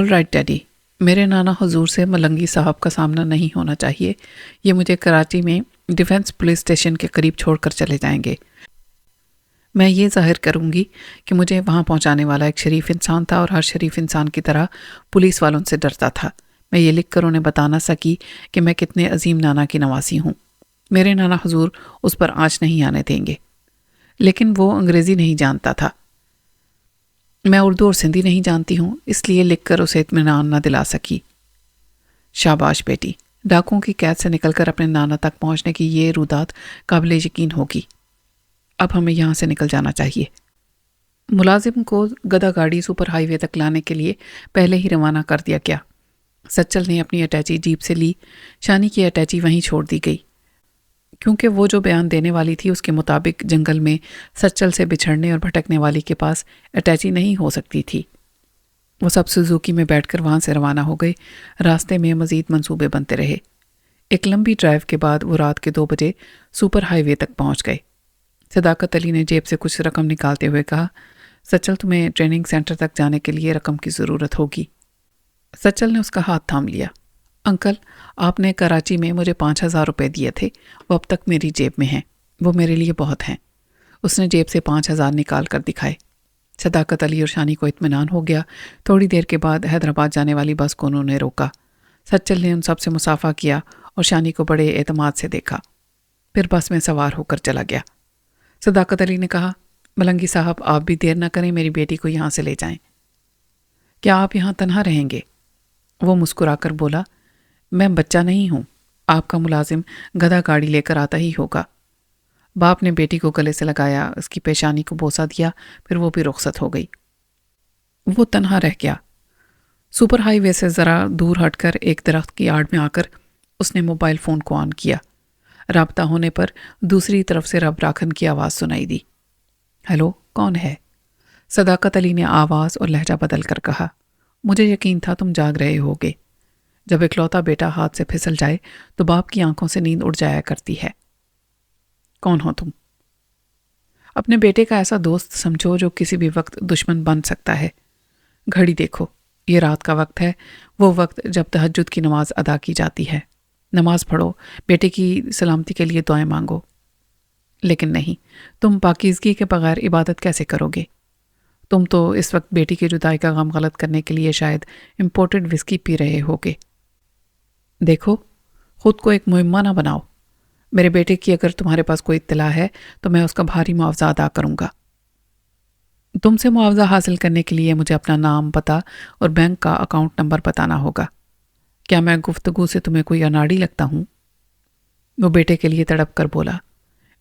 All right daddy, میرے نانا حضور سے ملنگی صاحب کا سامنا نہیں ہونا چاہیے. یہ مجھے کراچی میں ڈیفنس پولیس اسٹیشن کے قریب چھوڑ کر چلے جائیں گے. میں یہ ظاہر کروں گی کہ مجھے وہاں پہنچانے والا ایک شریف انسان تھا اور ہر شریف انسان کی طرح پولیس والوں سے ڈرتا تھا. میں یہ لکھ کر انہیں بتا نہ سکی کہ میں کتنے عظیم نانا کی نواسی ہوں. میرے نانا حضور اس پر آنچ نہیں آنے دیں گے. لیکن وہ انگریزی نہیں جانتا تھا. میں اردو اور سندھی نہیں جانتی ہوں، اس لیے لکھ کر اسے اطمینان نہ دلا سکی. شاباش بیٹی، ڈاکوں کی قید سے نکل کر اپنے نانا تک پہنچنے کی یہ رودات قابل یقین ہوگی. اب ہمیں یہاں سے نکل جانا چاہیے. ملازم کو گدا گاڑی سپر ہائی وے تک لانے کے لیے پہلے ہی روانہ کر دیا گیا. سچل نے اپنی اٹیچی جیپ سے لی. شانی کی اٹیچی وہیں چھوڑ دی گئی، کیونکہ وہ جو بیان دینے والی تھی اس کے مطابق جنگل میں سچل سے بچھڑنے اور بھٹکنے والی کے پاس اٹیچی نہیں ہو سکتی تھی. وہ سب سوزوکی میں بیٹھ کر وہاں سے روانہ ہو گئے. راستے میں مزید منصوبے بنتے رہے. ایک لمبی ڈرائیو کے بعد وہ رات کے 2 بجے سپر ہائی وے تک پہنچ گئے. صداقت علی نے جیب سے کچھ رقم نکالتے ہوئے کہا، سچل تمہیں ٹریننگ سینٹر تک جانے کے لیے رقم کی ضرورت ہوگی. سچل نے اس کا ہاتھ تھام لیا. انکل، آپ نے کراچی میں مجھے 5,000 روپے دیے تھے، وہ اب تک میری جیب میں ہیں. وہ میرے لیے بہت ہیں. اس نے جیب سے 5,000 نکال کر دکھائے. صداقت علی اور شانی کو اطمینان ہو گیا. تھوڑی دیر کے بعد حیدرآباد جانے والی بس کو انہوں نے روکا. سچل نے ان سب سے مصافحہ کیا اور شانی کو بڑے اعتماد سے دیکھا. پھر بس میں سوار ہو کر چلا گیا. صداقت علی نے کہا، ملنگی صاحب آپ بھی دیر نہ کریں، میری بیٹی کو یہاں سے لے جائیں. کیا آپ یہاں تنہا رہیں گے؟ وہ مسکرا کر بولا، میں بچہ نہیں ہوں. آپ کا ملازم گدھا گاڑی لے کر آتا ہی ہوگا. باپ نے بیٹی کو گلے سے لگایا، اس کی پیشانی کو بوسہ دیا، پھر وہ بھی رخصت ہو گئی. وہ تنہا رہ گیا. سپر ہائی وے سے ذرا دور ہٹ کر ایک درخت کی آڑ میں آ کر اس نے موبائل فون کو آن کیا. رابطہ ہونے پر دوسری طرف سے رب راکھن کی آواز سنائی دی. ہیلو، کون ہے؟ صداقت علی نے آواز اور لہجہ بدل کر کہا، مجھے یقین تھا تم جاگ رہے ہوگے. جب اکلوتا بیٹا ہاتھ سے پھسل جائے تو باپ کی آنکھوں سے نیند اڑ جایا کرتی ہے. کون ہو تم؟ اپنے بیٹے کا ایسا دوست سمجھو جو کسی بھی وقت دشمن بن سکتا ہے. گھڑی دیکھو، یہ رات کا وقت ہے، وہ وقت جب تہجد کی نماز ادا کی جاتی ہے. نماز پڑھو، بیٹے کی سلامتی کے لیے دعائیں مانگو. لیکن نہیں، تم پاکیزگی کے بغیر عبادت کیسے کرو گے؟ تم تو اس وقت بیٹی کی جدائی کا غم غلط کرنے کے لیے شاید امپورٹڈ وسکی پی رہے ہوگے. دیکھو، خود کو ایک مہمہ نہ بناؤ. میرے بیٹے کی اگر تمہارے پاس کوئی اطلاع ہے تو میں اس کا بھاری معاوضہ ادا کروں گا. تم سے معاوضہ حاصل کرنے کے لیے مجھے اپنا نام، پتہ اور بینک کا اکاؤنٹ نمبر بتانا ہوگا. کیا میں گفتگو سے تمہیں کوئی اناڑی لگتا ہوں؟ وہ بیٹے کے لیے تڑپ کر بولا،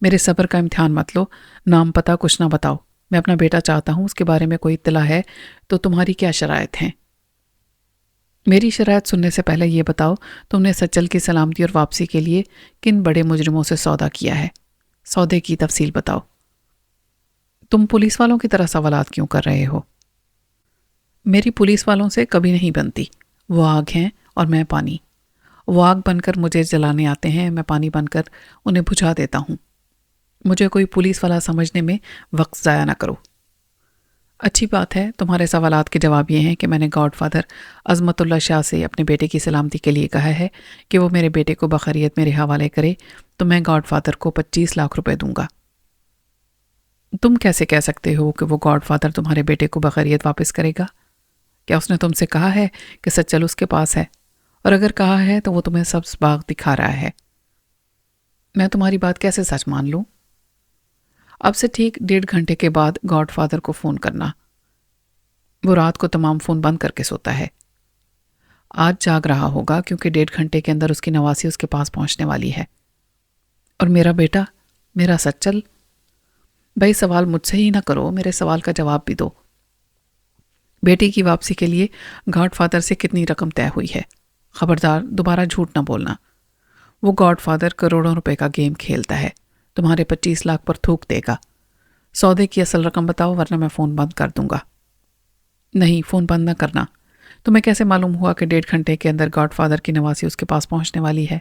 میرے صبر کا امتحان مت لو. نام پتہ کچھ نہ بتاؤ. میں اپنا بیٹا چاہتا ہوں، اس کے بارے میں کوئی اطلاع ہے تو تمہاری کیا شرائط ہیں؟ میری شرائط سننے سے پہلے یہ بتاؤ، تم نے سچل کی سلامتی اور واپسی کے لیے کن بڑے مجرموں سے سودا کیا ہے؟ سودے کی تفصیل بتاؤ. تم پولیس والوں کی طرح سوالات کیوں کر رہے ہو؟ میری پولیس والوں سے کبھی نہیں بنتی. وہ آگ ہیں اور میں پانی. وہ آگ بن کر مجھے جلانے آتے ہیں، میں پانی بن کر انہیں بجھا دیتا ہوں. مجھے کوئی پولیس والا سمجھنے میں وقت ضائع نہ کرو. اچھی بات ہے، تمہارے سوالات کے جواب یہ ہیں کہ میں نے گاڈ فادر عظمت اللہ شاہ سے اپنے بیٹے کی سلامتی کے لیے کہا ہے کہ وہ میرے بیٹے کو بخیریت میرے حوالے کرے تو میں گاڈ فادر کو 25 لاکھ روپے دوں گا. تم کیسے کہہ سکتے ہو کہ وہ گاڈ فادر تمہارے بیٹے کو بخیریت واپس کرے گا؟ کیا اس نے تم سے کہا ہے کہ سچل اس کے پاس ہے؟ اور اگر کہا ہے تو وہ تمہیں سبز باغ دکھا رہا ہے. میں تمہاری بات کیسے سچ مان لوں؟ اب سے ٹھیک 1.5 گھنٹے کے بعد گاڈ فادر کو فون کرنا. وہ رات کو تمام فون بند کر کے سوتا ہے. آج جاگ رہا ہوگا کیونکہ 1.5 گھنٹے کے اندر اس کی نواسی اس کے پاس پہنچنے والی ہے. اور میرا بیٹا، میرا سچل؟ بھائی سوال مجھ سے ہی نہ کرو، میرے سوال کا جواب بھی دو. بیٹی کی واپسی کے لیے گاڈ فادر سے کتنی رقم طے ہوئی ہے؟ خبردار دوبارہ جھوٹ نہ بولنا. وہ گاڈ فادر کروڑوں روپے کا گیم کھیلتا ہے، تمہارے 25 لاکھ پر تھوک دے گا. سودے کی اصل رقم بتاؤ ورنہ میں فون بند کر دوں گا. نہیں، فون بند نہ کرنا. تمہیں کیسے معلوم ہوا کہ 1.5 گھنٹے کے اندر گاڈ فادر کی نواسی اس کے پاس پہنچنے والی ہے؟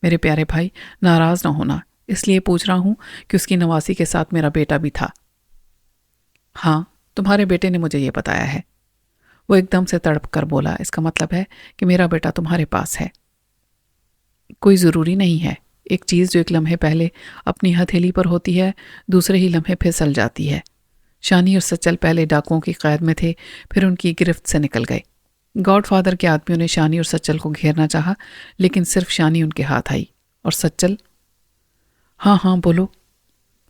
میرے پیارے بھائی، ناراض نہ ہونا، اس لیے پوچھ رہا ہوں کہ اس کی نواسی کے ساتھ میرا بیٹا بھی تھا. ہاں، تمہارے بیٹے نے مجھے یہ بتایا ہے. وہ ایک دم سے تڑپ کر بولا، اس کا مطلب ہے کہ میرا بیٹا تمہارے پاس ہے؟ کوئی ضروری نہیں ہے، ایک چیز جو ایک لمحے پہلے اپنی ہتھیلی پر ہوتی ہے دوسرے ہی لمحے پھسل جاتی ہے۔ شانی اور سچل پہلے ڈاکوؤں کی قید میں تھے، پھر ان کی گرفت سے نکل گئے۔ گاڈ فادر کے آدمیوں نے شانی اور سچل کو گھیرنا چاہا، لیکن صرف شانی ان کے ہاتھ آئی۔ اور سچل؟ ہاں بولو۔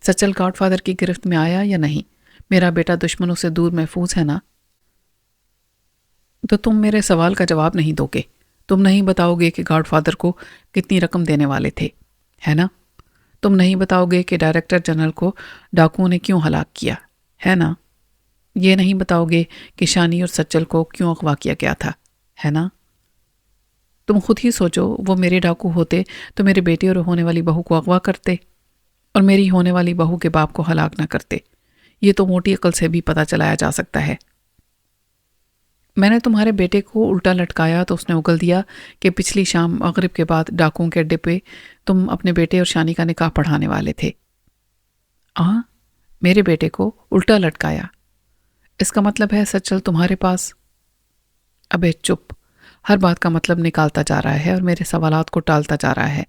سچل گاڈ فادر کی گرفت میں آیا یا نہیں؟ میرا بیٹا دشمنوں سے دور محفوظ ہے نا؟ تو تم میرے سوال کا جواب نہیں دو گے؟ تم نہیں بتاؤ گے کہ گاڈ فادر کو کتنی رقم دینے والے تھے، ہے نا؟ تم نہیں بتاؤ گے کہ ڈائریکٹر جنرل کو ڈاکوؤں نے کیوں ہلاک کیا، ہے نا؟ یہ نہیں بتاؤ گے کہ شانی اور سچل کو کیوں اغوا کیا گیا تھا، ہے نا؟ تم خود ہی سوچو، وہ میرے ڈاکو ہوتے تو میرے بیٹے اور ہونے والی بہو کو اغوا کرتے اور میری ہونے والی بہو کے باپ کو ہلاک نہ کرتے۔ یہ تو موٹی عقل سے بھی پتہ چلایا جا سکتا ہے۔ میں نے تمہارے بیٹے کو الٹا لٹکایا تو اس نے اگل دیا کہ پچھلی شام مغرب کے بعد ڈاکوؤں کے اڈے پہ تم اپنے بیٹے اور شانی کا نکاح پڑھانے والے تھے۔ میرے بیٹے کو الٹا لٹکایا؟ اس کا مطلب ہے سچل تمہارے پاس؟ ابے چپ، ہر بات کا مطلب نکالتا جا رہا ہے اور میرے سوالات کو ٹالتا جا رہا ہے۔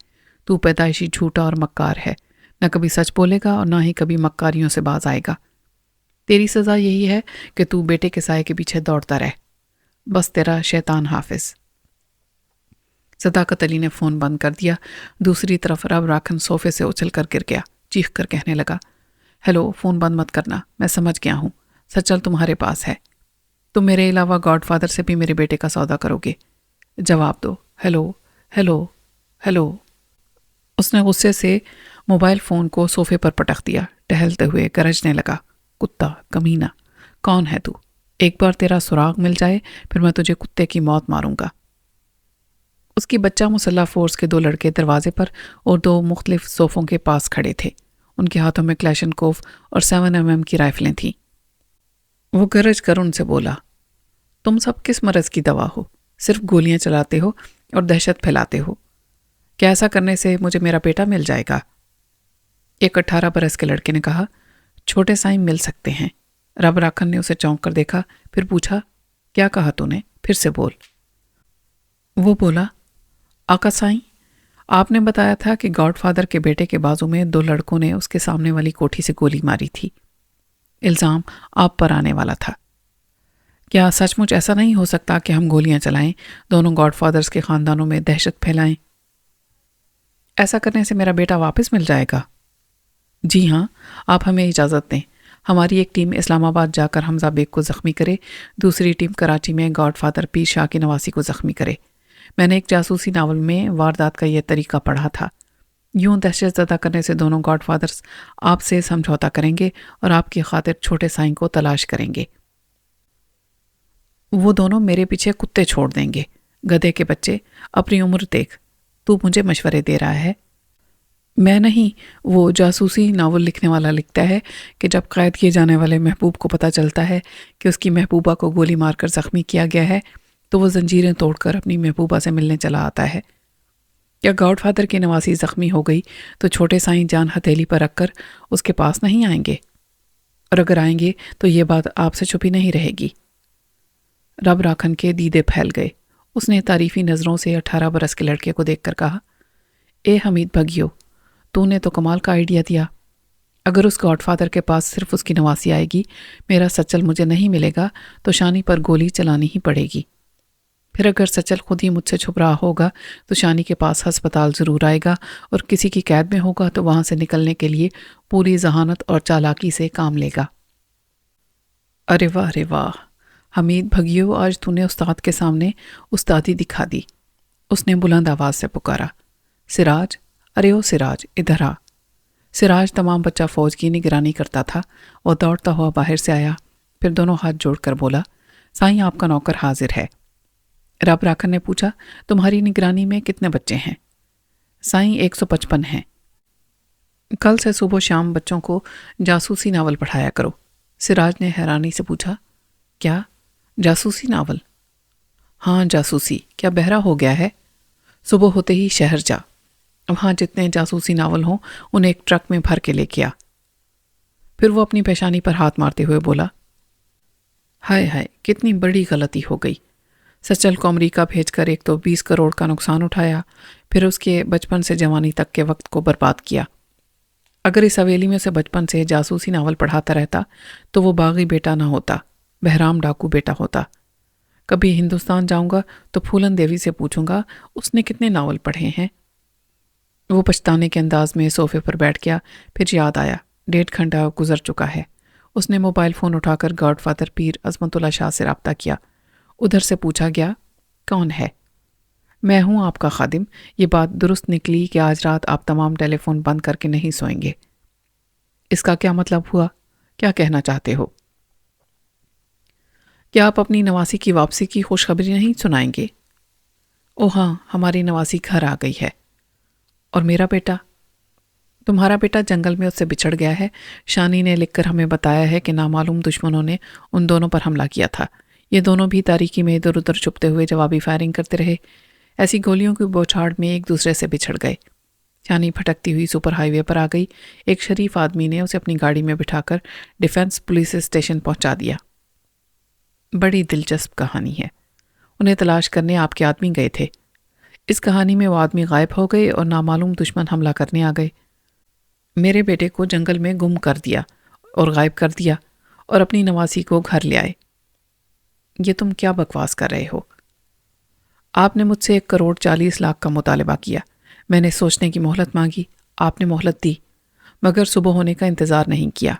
تو پیدائشی جھوٹا اور مکار ہے، نہ کبھی سچ بولے گا اور نہ ہی کبھی مکاریوں سے باز آئے گا۔ تیری سزا یہی ہے کہ تو بیٹے کے سائے کے پیچھے دوڑتا رہ۔ بس تیرا شیطان حافظ۔ صداقت علی نے فون بند کر دیا۔ دوسری طرف رب راکھن صوفے سے اچھل کر گر گیا، چیخ کر کہنے لگا، ہیلو، فون بند مت کرنا، میں سمجھ گیا ہوں، سچل تمہارے پاس ہے۔ تم میرے علاوہ گاڈ فادر سے بھی میرے بیٹے کا سودا کرو گے؟ جواب دو، ہیلو ہیلو ہیلو۔ اس نے غصے سے موبائل فون کو صوفے پر پٹخ دیا، ٹہلتے ہوئے گرجنے لگا، کتا کمینہ، کون ہے تو؟ ایک بار تیرا سراغ مل جائے پھر میں تجھے کتے کی موت ماروں گا۔ اس کی بچہ مسلح فورس کے 2 لڑکے دروازے پر اور 2 مختلف صوفوں کے پاس کھڑے تھے۔ ان کے ہاتھوں میں کلیشنکوف اور 7mm کی رائفلیں تھیں۔ وہ گرج کر ان سے بولا، تم سب کس مرض کی دوا ہو؟ صرف گولیاں چلاتے ہو اور دہشت پھیلاتے ہو۔ کیا ایسا کرنے سے مجھے میرا بیٹا مل جائے گا؟ ایک 18 برس کے لڑکے نے کہا، چھوٹے سائیں مل سکتے ہیں۔ رب راکھن نے اسے چونک کر دیکھا، پھر پوچھا، کیا کہا تو نے؟ پھر سے بول۔ وہ بولا، آقا سائیں، آپ نے بتایا تھا کہ گاڈ فادر کے بیٹے کے بازو میں 2 لڑکوں نے اس کے سامنے والی کوٹھی سے گولی ماری تھی۔ الزام آپ پر آنے والا تھا۔ کیا سچ مچ ایسا نہیں ہو سکتا کہ ہم گولیاں چلائیں، دونوں گاڈ فادرز کے خاندانوں میں دہشت پھیلائیں؟ ایسا کرنے سے میرا بیٹا واپس مل جائے گا؟ جی ہاں، آپ ہمیں اجازت دیں۔ ہماری ایک ٹیم اسلام آباد جا کر حمزہ بیگ کو زخمی کرے، دوسری ٹیم کراچی میں گاڈ فادر پیر شاہ کی نواسی کو زخمی کرے۔ میں نے ایک جاسوسی ناول میں واردات کا یہ طریقہ پڑھا تھا۔ یوں دہشت زدہ کرنے سے دونوں گاڈ فادرز آپ سے سمجھوتا کریں گے اور آپ کی خاطر چھوٹے سائیں کو تلاش کریں گے۔ وہ دونوں میرے پیچھے کتے چھوڑ دیں گے۔ گدھے کے بچے، اپنی عمر دیکھ، تو مجھے مشورے دے رہا ہے؟ میں نہیں، وہ جاسوسی ناول لکھنے والا لکھتا ہے کہ جب قید کیے جانے والے محبوب کو پتہ چلتا ہے کہ اس کی محبوبہ کو گولی مار کر زخمی کیا گیا ہے تو وہ زنجیریں توڑ کر اپنی محبوبہ سے ملنے چلا آتا ہے۔ کیا گاڈ فادر کی نواسی زخمی ہو گئی تو چھوٹے سائیں جان ہتھیلی پر رکھ کر اس کے پاس نہیں آئیں گے؟ اور اگر آئیں گے تو یہ بات آپ سے چھپی نہیں رہے گی۔ رب راکھن کے دیدے پھیل گئے۔ اس نے تعریفی نظروں سے 18 برس کے لڑکے کو دیکھ کر کہا، اے حمید بھگیو، تو نے تو کمال کا آئیڈیا دیا۔ اگر اس گاڈ فادر کے پاس صرف اس کی نواسی آئے گی، میرا سچل مجھے نہیں ملے گا تو شانی پر گولی چلانی ہی پڑے گی۔ پھر اگر سچل خود ہی مجھ سے چھپ رہا ہوگا تو شانی کے پاس ہسپتال ضرور آئے گا اور کسی کی قید میں ہوگا تو وہاں سے نکلنے کے لیے پوری ذہانت اور چالاکی سے کام لے گا۔ ارے واہ، حمید بھگیو، آج تو نے استاد کے سامنے استادی دکھا دی۔ اس نے بلند آواز سے پکارا، سراج، ارے او سراج، ادھر آ۔ سراج تمام بچہ فوج کی نگرانی کرتا تھا۔ وہ دوڑتا ہوا باہر سے آیا، پھر دونوں ہاتھ جوڑ کر بولا، سائیں آپ کا نوکر حاضر ہے۔ رب راکھن نے پوچھا، تمہاری نگرانی میں کتنے بچے ہیں؟ سائیں 155 ہیں۔ کل سے صبح و شام بچوں کو جاسوسی ناول پڑھایا کرو۔ سراج نے حیرانی سے پوچھا، کیا جاسوسی ناول؟ ہاں جاسوسی، کیا بہرا ہو گیا ہے؟ صبح ہوتے ہی شہر جا، وہاں جتنے جاسوسی ناول ہوں انہیں ایک ٹرک میں بھر کے لے کے آ۔ پھر وہ اپنی پیشانی پر ہاتھ مارتے ہوئے بولا، ہائے ہائے کتنی بڑی غلطی ہو گئی۔ سچل کو امریکہ بھیج کر ایک تو 20 کروڑ کا نقصان اٹھایا، پھر اس کے بچپن سے جوانی تک کے وقت کو برباد کیا۔ اگر اس حویلی میں سے بچپن سے جاسوسی ناول پڑھاتا رہتا تو وہ باغی بیٹا نہ ہوتا، بہرام ڈاکو بیٹا ہوتا۔ کبھی ہندوستان جاؤں گا تو پھولن دیوی سے پوچھوں گا اس نے کتنے ناول پڑھے ہیں۔ وہ پچھتانے کے انداز میں صوفے پر بیٹھ گیا، پھر یاد آیا 1.5 گھنٹہ گزر چکا ہے۔ اس نے موبائل فون اٹھا کر گاڈ فادر پیر عظمت اللہ شاہ سے رابطہ کیا۔ ادھر سے پوچھا گیا، کون ہے؟ میں ہوں آپ کا خادم۔ یہ بات درست نکلی کہ آج رات آپ تمام ٹیلی فون بند کر کے نہیں سوئیں گے۔ اس کا کیا مطلب ہوا؟ کیا کہنا چاہتے ہو؟ کیا آپ اپنی نواسی کی واپسی کی خوشخبری نہیں سنائیں گے؟ او ہاں، ہماری نواسی گھر آ گئی ہے۔ اور میرا بیٹا؟ تمہارا بیٹا جنگل میں اس سے بچھڑ گیا ہے۔ شانی نے لکھ کر ہمیں بتایا ہے کہ نامعلوم دشمنوں نے ان دونوں پر حملہ کیا تھا۔ یہ دونوں بھی تاریکی میں ادھر ادھر چھپتے ہوئے جوابی فائرنگ کرتے رہے۔ ایسی گولیوں کی بوچھاڑ میں ایک دوسرے سے بچھڑ گئے۔ شانی پھٹکتی ہوئی سپر ہائی وے پر آ گئی۔ ایک شریف آدمی نے اسے اپنی گاڑی میں بٹھا کر ڈیفنس پولیس اسٹیشن پہنچا دیا۔ بڑی دلچسپ کہانی ہے۔ انہیں تلاش کرنے آپ کے آدمی گئے تھے۔ اس کہانی میں وہ آدمی غائب ہو گئے اور نامعلوم دشمن حملہ کرنے آ گئے۔ میرے بیٹے کو جنگل میں گم کر دیا اور غائب کر دیا اور اپنی نواسی کو گھر لے آئے۔ یہ تم کیا بکواس کر رہے ہو؟ آپ نے مجھ سے 1,40,00,000 کا مطالبہ کیا۔ میں نے سوچنے کی مہلت مانگی، آپ نے مہلت دی، مگر صبح ہونے کا انتظار نہیں کیا۔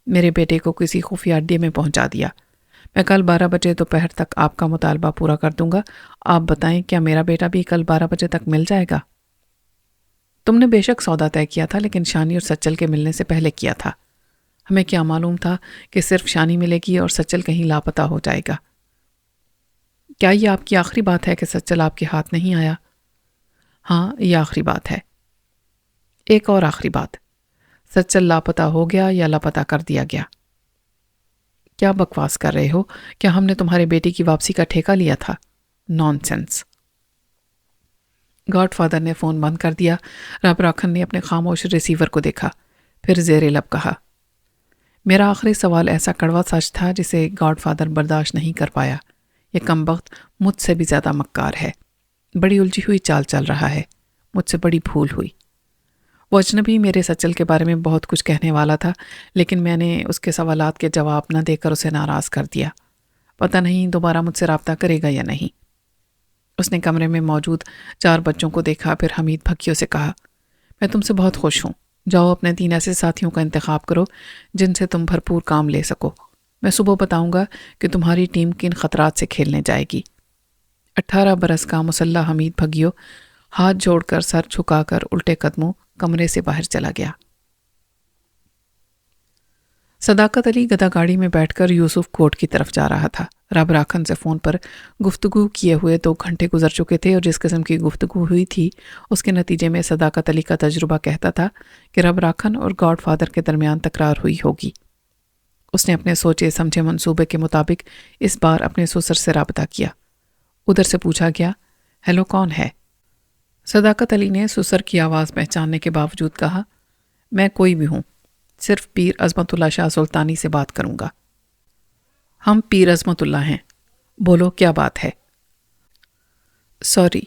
میرے بیٹے کو کسی خفیہ اڈے میں پہنچا دیا۔ میں کل 12 بجے دوپہر تک آپ کا مطالبہ پورا کر دوں گا۔ آپ بتائیں کیا میرا بیٹا بھی کل 12 بجے تک مل جائے گا؟ تم نے بے شک سودا طے کیا تھا، لیکن شانی اور سچل کے ملنے سے پہلے کیا تھا۔ ہمیں کیا معلوم تھا کہ صرف شانی ملے گی اور سچل کہیں لاپتہ ہو جائے گا؟ کیا یہ آپ کی آخری بات ہے کہ سچل آپ کے ہاتھ نہیں آیا؟ ہاں، یہ آخری بات ہے۔ ایک اور آخری بات، سچل لاپتہ ہو گیا یا لاپتہ کر دیا گیا؟ کیا بکواس کر رہے ہو؟ کیا ہم نے تمہارے بیٹے کی واپسی کا ٹھیکہ لیا تھا؟ نان سینس۔ گاڈ فادر نے فون بند کر دیا۔ رب راکھن نے اپنے خاموش ریسیور کو دیکھا، پھر زیر لب کہا، میرا آخری سوال ایسا کڑوا سچ تھا جسے گاڈ فادر برداشت نہیں کر پایا۔ یہ کمبخت مجھ سے بھی زیادہ مکار ہے، بڑی الجھی ہوئی چال چل رہا ہے، مجھ سے بڑی بھول ہوئی۔ وہ اجنبی میرے سچل کے بارے میں بہت کچھ کہنے والا تھا، لیکن میں نے اس کے سوالات کے جواب نہ دے کر اسے ناراض کر دیا۔ پتہ نہیں دوبارہ مجھ سے رابطہ کرے گا یا نہیں۔ اس نے کمرے میں موجود 4 بچوں کو دیکھا، پھر حمید بھکیوں سے کہا، میں تم سے بہت خوش ہوں۔ جاؤ اپنے 3 ایسے ساتھیوں کا انتخاب کرو جن سے تم بھرپور کام لے سکو۔ میں صبح بتاؤں گا کہ تمہاری ٹیم کن خطرات سے کھیلنے جائے گی۔ 18 برس کا مسلح حمید بھگیو ہاتھ جوڑ کر سر جھکا کر الٹے قدموں کمرے سے باہر چلا گیا۔ صداقت علی گدا گاڑی میں بیٹھ کر یوسف کوٹ کی طرف جا رہا تھا۔ رب راکھن سے فون پر گفتگو کیے ہوئے 2 گھنٹے گزر چکے تھے، اور جس قسم کی گفتگو ہوئی تھی اس کے نتیجے میں صداقت علی کا تجربہ کہتا تھا کہ رب راکھن اور گاڈ فادر کے درمیان تکرار ہوئی ہوگی۔ اس نے اپنے سوچے سمجھے منصوبے کے مطابق اس بار اپنے سسر سے رابطہ کیا۔ ادھر سے پوچھا گیا، ہیلو، کون ہے؟ صداقت علی نے سسر کی آواز پہچاننے کے باوجود کہا، میں کوئی بھی ہوں، صرف پیر عظمت اللہ شاہ سلطانی سے بات کروں گا۔ ہم پیر عظمت اللہ ہیں، بولو کیا بات ہے؟ سوری،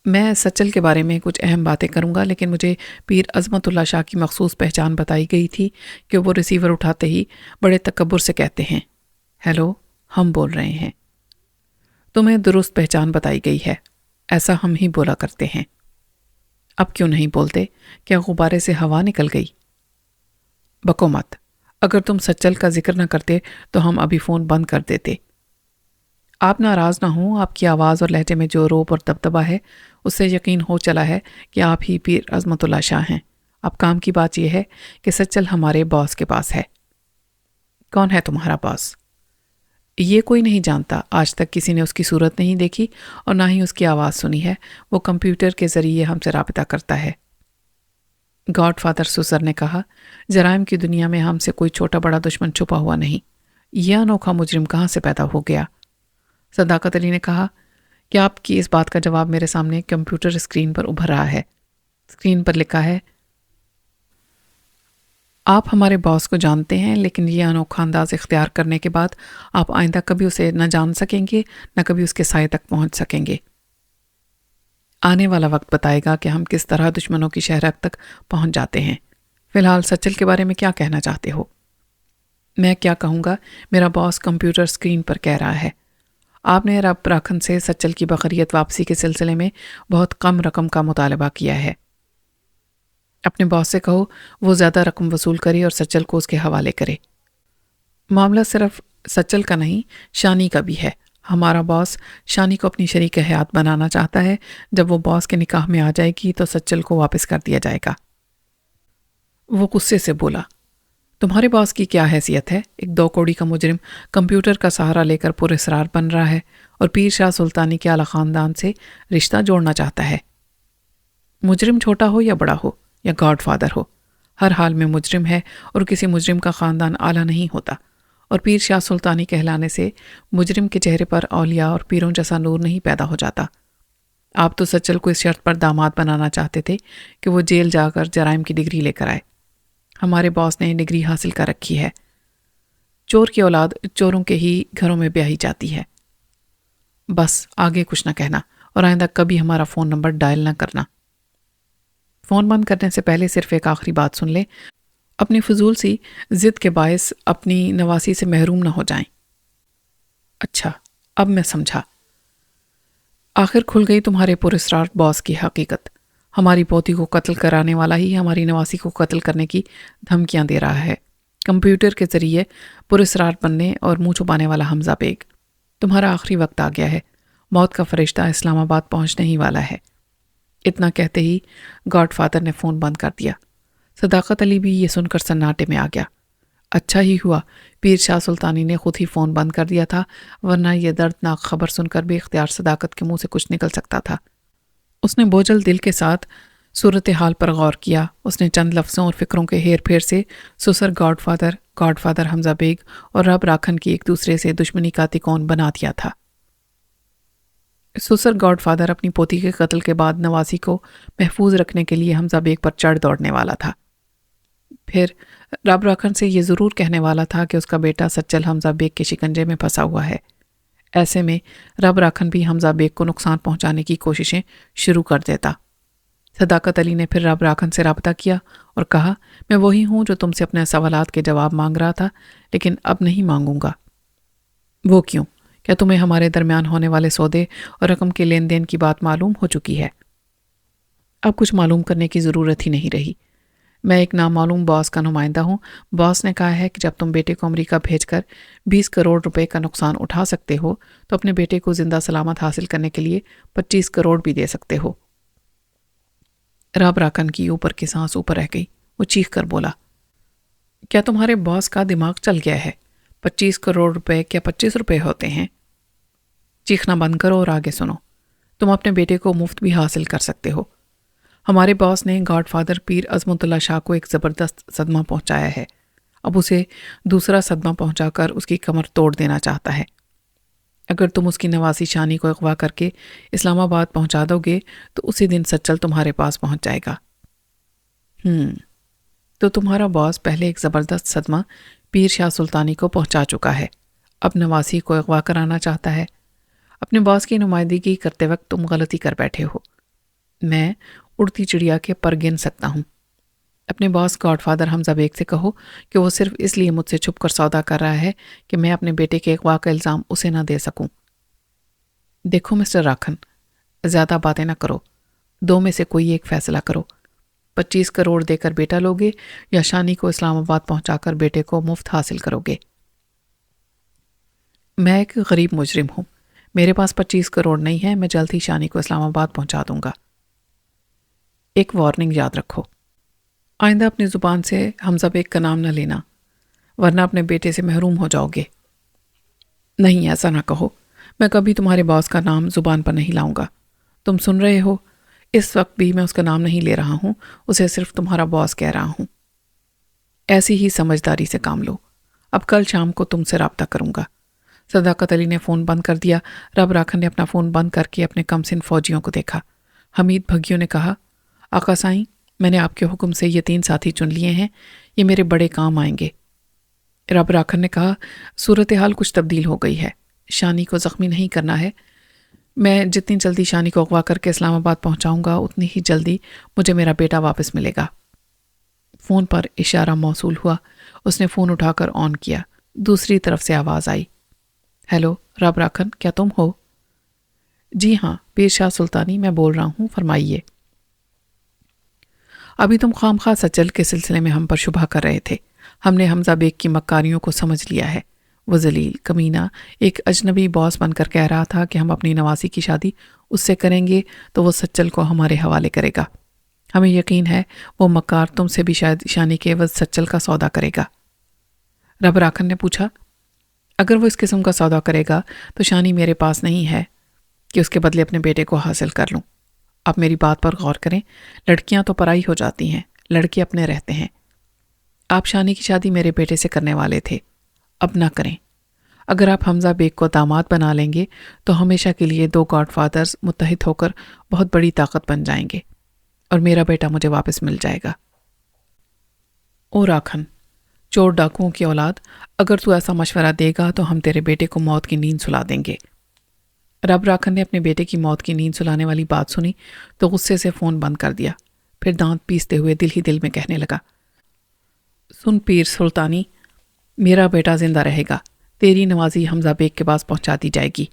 میں سچل کے بارے میں کچھ اہم باتیں کروں گا، لیکن مجھے پیر عظمت اللہ شاہ کی مخصوص پہچان بتائی گئی تھی کہ وہ ریسیور اٹھاتے ہی بڑے تکبر سے کہتے ہیں، ہیلو، ہم بول رہے ہیں۔ تمہیں درست پہچان بتائی گئی ہے، ایسا ہم ہی بولا کرتے ہیں۔ اب کیوں نہیں بولتے؟ کیا غبارے سے ہوا نکل گئی؟ بکو مت، اگر تم سچل کا ذکر نہ کرتے تو ہم ابھی فون بند کر دیتے۔ آپ ناراض نہ ہوں، آپ کی آواز اور لہجے میں جو روب اور دبدبا ہے اس سے یقین ہو چلا ہے کہ آپ ہی پیر عظمت اللہ شاہ ہیں۔ اب کام کی بات یہ ہے کہ سچل ہمارے باس کے پاس ہے۔ کون ہے تمہارا باس؟ یہ کوئی نہیں جانتا، آج تک کسی نے اس کی صورت نہیں دیکھی اور نہ ہی اس کی آواز سنی ہے۔ وہ کمپیوٹر کے ذریعے ہم سے رابطہ کرتا ہے۔ گاڈ فادر سسر نے کہا، جرائم کی دنیا میں ہم سے کوئی چھوٹا بڑا دشمن چھپا ہوا نہیں۔ یہ انوکھا مجرم کہاں سے پیدا ہو گیا؟ صداقت علی نے کہا، کیا آپ کی اس بات کا جواب میرے سامنے کمپیوٹر اسکرین پر ابھر رہا ہے؟ اسکرین پر لکھا ہے، آپ ہمارے باس کو جانتے ہیں، لیکن یہ انوکھا انداز اختیار کرنے کے بعد آپ آئندہ کبھی اسے نہ جان سکیں گے، نہ کبھی اس کے سائے تک پہنچ سکیں گے۔ آنے والا وقت بتائے گا کہ ہم کس طرح دشمنوں کی شہرک تک پہنچ جاتے ہیں۔ فی الحال سچل کے بارے میں کیا کہنا چاہتے ہو؟ میں کیا کہوں گا، میرا باس کمپیوٹر اسکرین پر کہہ رہا ہے۔ آپ نے رب راکھن سے سچل کی بقریت واپسی کے سلسلے میں بہت کم رقم کا مطالبہ کیا ہے۔ اپنے باس سے کہو وہ زیادہ رقم وصول کرے اور سچل کو اس کے حوالے کرے۔ معاملہ صرف سچل کا نہیں، شانی کا بھی ہے۔ ہمارا باس شانی کو اپنی شریک حیات بنانا چاہتا ہے۔ جب وہ باس کے نکاح میں آ جائے گی تو سچل کو واپس کر دیا جائے گا۔ وہ غصے سے بولا، تمہارے باس کی کیا حیثیت ہے؟ ایک 2 کوڑی کا مجرم کمپیوٹر کا سہارا لے کر پر اسرار بن رہا ہے اور پیر شاہ سلطانی کے اعلی خاندان سے رشتہ جوڑنا چاہتا ہے۔ مجرم چھوٹا ہو یا بڑا ہو یا گاڈ فادر ہو، ہر حال میں مجرم ہے، اور کسی مجرم کا خاندان اعلیٰ نہیں ہوتا، اور پیر شاہ سلطانی کہلانے سے مجرم کے چہرے پر اولیاء اور پیروں جیسا نور نہیں پیدا ہو جاتا۔ آپ تو سچل کو اس شرط پر داماد بنانا چاہتے تھے کہ وہ جیل جا کر جرائم کی ڈگری لے کر آئے۔ ہمارے باس نے ڈگری حاصل کر رکھی ہے۔ چور کی اولاد چوروں کے ہی گھروں میں بیاہی جاتی ہے۔ بس آگے کچھ نہ کہنا، اور آئندہ کبھی ہمارا فون نمبر ڈائل نہ کرنا۔ فون بند کرنے سے پہلے صرف ایک آخری بات سن لے، اپنی فضول سی ضد کے باعث اپنی نواسی سے محروم نہ ہو جائیں۔ اچھا، اب میں سمجھا۔ آخر کھل گئی تمہارے پراسرار باس کی حقیقت۔ ہماری پوتی کو قتل کرانے والا ہی ہماری نواسی کو قتل کرنے کی دھمکیاں دے رہا ہے۔ کمپیوٹر کے ذریعے پراسرار بننے اور منہ چھپانے والا حمزہ بیگ۔ تمہارا آخری وقت آ گیا ہے۔ موت کا فرشتہ اسلام آباد پہنچنے ہی والا ہے۔ اتنا کہتے ہی گاڈ فادر نے فون بند کر دیا۔ صداقت علی بھی یہ سن کر سناٹے میں آ گیا۔ اچھا ہی ہوا پیر شاہ سلطانی نے خود ہی فون بند کر دیا تھا، ورنہ یہ دردناک خبر سن کر بے اختیار صداقت کے منہ سے کچھ نکل سکتا تھا۔ اس نے بوجھل دل کے ساتھ صورتحال پر غور کیا۔ اس نے چند لفظوں اور فکروں کے ہیر پھیر سے سسر گاڈ فادر حمزہ بیگ اور رب راکھن کی ایک دوسرے سے دشمنی کا تکون بنا دیا تھا۔ سسر گاڈ فادر اپنی پوتی کے قتل کے بعد نواسی کو محفوظ رکھنے کے لیے حمزہ بیگ پر چڑھ دوڑنے والا تھا۔ پھر رب راکھن سے یہ ضرور کہنے والا تھا کہ اس کا بیٹا سچل حمزہ بیگ کے شکنجے میں پھنسا ہوا ہے۔ ایسے میں رب راکھن بھی حمزہ بیگ کو نقصان پہنچانے کی کوششیں شروع کر دیتا۔ صداقت علی نے پھر رب راکھن سے رابطہ کیا اور کہا، میں وہی ہوں جو تم سے اپنے سوالات کے جواب مانگ رہا تھا، لیکن اب نہیں مانگوں گا۔ وہ کیوں؟ کیا تمہیں ہمارے درمیان ہونے والے سودے اور رقم کے لین دین کی بات معلوم ہو چکی ہے؟ اب کچھ معلوم کرنے کی ضرورت ہی نہیں رہی۔ میں ایک نامعلوم باس کا نمائندہ ہوں۔ باس نے کہا ہے کہ جب تم بیٹے کو امریکہ بھیج کر 20 کروڑ روپے کا نقصان اٹھا سکتے ہو تو اپنے بیٹے کو زندہ سلامت حاصل کرنے کے لیے 25 کروڑ بھی دے سکتے ہو۔ رب راکھن کی اوپر کی سانس اوپر رہ گئی۔ وہ چیخ کر بولا، کیا تمہارے باس کا دماغ چل گیا ہے؟ 25 کروڑ روپے کیا 25 روپے ہوتے ہیں؟ چیخنا بند کرو اور آگے سنو۔ تم اپنے بیٹے کو مفت بھی حاصل کر سکتے ہو۔ ہمارے باس نے گاڈ فادر پیر عظمت اللہ شاہ کو ایک زبردست صدمہ پہنچایا ہے۔ اب اسے دوسرا صدمہ پہنچا کر اس کی کمر توڑ دینا چاہتا ہے۔ اگر تم اس کی نواسی شانی کو اغوا کر کے اسلام آباد پہنچا دو گے تو اسی دن سچل تمہارے پاس پہنچ جائے گا۔ تو تمہارا باس پہلے ایک زبردست صدمہ پیر شاہ سلطانی کو پہنچا چکا ہے، اب نواسی کو اغوا کرانا چاہتا ہے۔ اپنے باس کی نمائندگی کرتے وقت تم غلطی کر بیٹھے ہو۔ میں اڑتی چڑیا کے پر گن سکتا ہوں۔ اپنے باس گاڈ فادر حمزہ بیگ سے کہو کہ وہ صرف اس لیے مجھ سے چھپ کر سودا کر رہا ہے کہ میں اپنے بیٹے کے اغوا کا الزام اسے نہ دے سکوں۔ دیکھو مسٹر راکھن، زیادہ باتیں نہ کرو، 2 میں سے کوئی ایک فیصلہ کرو۔ 25 کروڑ دے کر بیٹا لوگے یا شانی کو اسلام آباد پہنچا کر بیٹے کو مفت حاصل کرو گے؟ میں ایک غریب مجرم ہوں، میرے پاس 25 کروڑ نہیں ہے، میں جلد ہی شانی کو اسلام آباد پہنچا دوں گا۔ ایک وارننگ یاد رکھو، آئندہ اپنی زبان سے حمزہ بیگ کا نام نہ لینا، ورنہ اپنے بیٹے سے محروم ہو جاؤ گے۔ نہیں، ایسا نہ کہو، میں کبھی تمہارے باس کا نام زبان پر نہیں لاؤں گا۔ تم سن رہے ہو، اس وقت بھی میں اس کا نام نہیں لے رہا ہوں، اسے صرف تمہارا باس کہہ رہا ہوں۔ ایسی ہی سمجھداری سے کام لو۔ اب کل شام کو تم سے رابطہ کروں گا۔ صداقت علی نے فون بند کر دیا۔ رب راکھن نے اپنا فون بند کر کے اپنے کمسن فوجیوں کو دیکھا۔ حمید بھگیوں نے کہا، آقا سائیں، میں نے آپ کے حکم سے یہ 3 ساتھی چن لیے ہیں۔ یہ میرے بڑے کام آئیں گے۔ رب راکھن نے کہا، صورتحال کچھ تبدیل ہو گئی ہے، شانی کو زخمی نہیں کرنا ہے۔ میں جتنی جلدی شانی کو اغوا کر کے اسلام آباد پہنچاؤں گا اتنی ہی جلدی مجھے میرا بیٹا واپس ملے گا۔ فون پر اشارہ موصول ہوا۔ اس نے فون اٹھا کر آن کیا۔ دوسری طرف سے آواز آئی، ہیلو رب راکھن، کیا تم ہو؟ جی ہاں، پیر شاہ سلطانی میں بول رہا ہوں، فرمائیے۔ ابھی تم خام خواہ سچل کے سلسلے میں ہم پر شبہ کر رہے تھے۔ ہم نے حمزہ بیگ کی مکاریوں کو سمجھ لیا ہے۔ وہ ذلیل کمینہ ایک اجنبی باس بن کر کہہ رہا تھا کہ ہم اپنی نواسی کی شادی اس سے کریں گے تو وہ سچل کو ہمارے حوالے کرے گا۔ ہمیں یقین ہے وہ مکار تم سے بھی شاید شانی کے عوض سچل کا سودا کرے گا۔ رب راکھن نے پوچھا، اگر وہ اس قسم کا سودا کرے گا تو شانی میرے پاس نہیں ہے کہ اس کے بدلے اپنے بیٹے کو حاصل کر لوں۔ آپ میری بات پر غور کریں، لڑکیاں تو پرائی ہو جاتی ہیں، لڑکے اپنے رہتے ہیں۔ آپ شانی کی شادی میرے بیٹے سے کرنے والے تھے، اب نہ کریں۔ اگر آپ حمزہ بیگ کو داماد بنا لیں گے تو ہمیشہ کے لیے دو گاڈ فادرز متحد ہو کر بہت بڑی طاقت بن جائیں گے اور میرا بیٹا مجھے واپس مل جائے گا۔ او راکھن، چور ڈاکوؤں کی اولاد، اگر تو ایسا مشورہ دے گا تو ہم تیرے بیٹے کو موت کی نیند سلا دیں گے۔ رب راکھن نے اپنے بیٹے کی موت کی نیند سلانے والی بات سنی تو غصے سے فون بند کر دیا۔ پھر دانت پیستے ہوئے دل ہی دل میں کہنے لگا، سن پیر سلطانی، میرا بیٹا زندہ رہے گا، تیری نوازی حمزہ بیگ کے پاس پہنچا دی جائے گی۔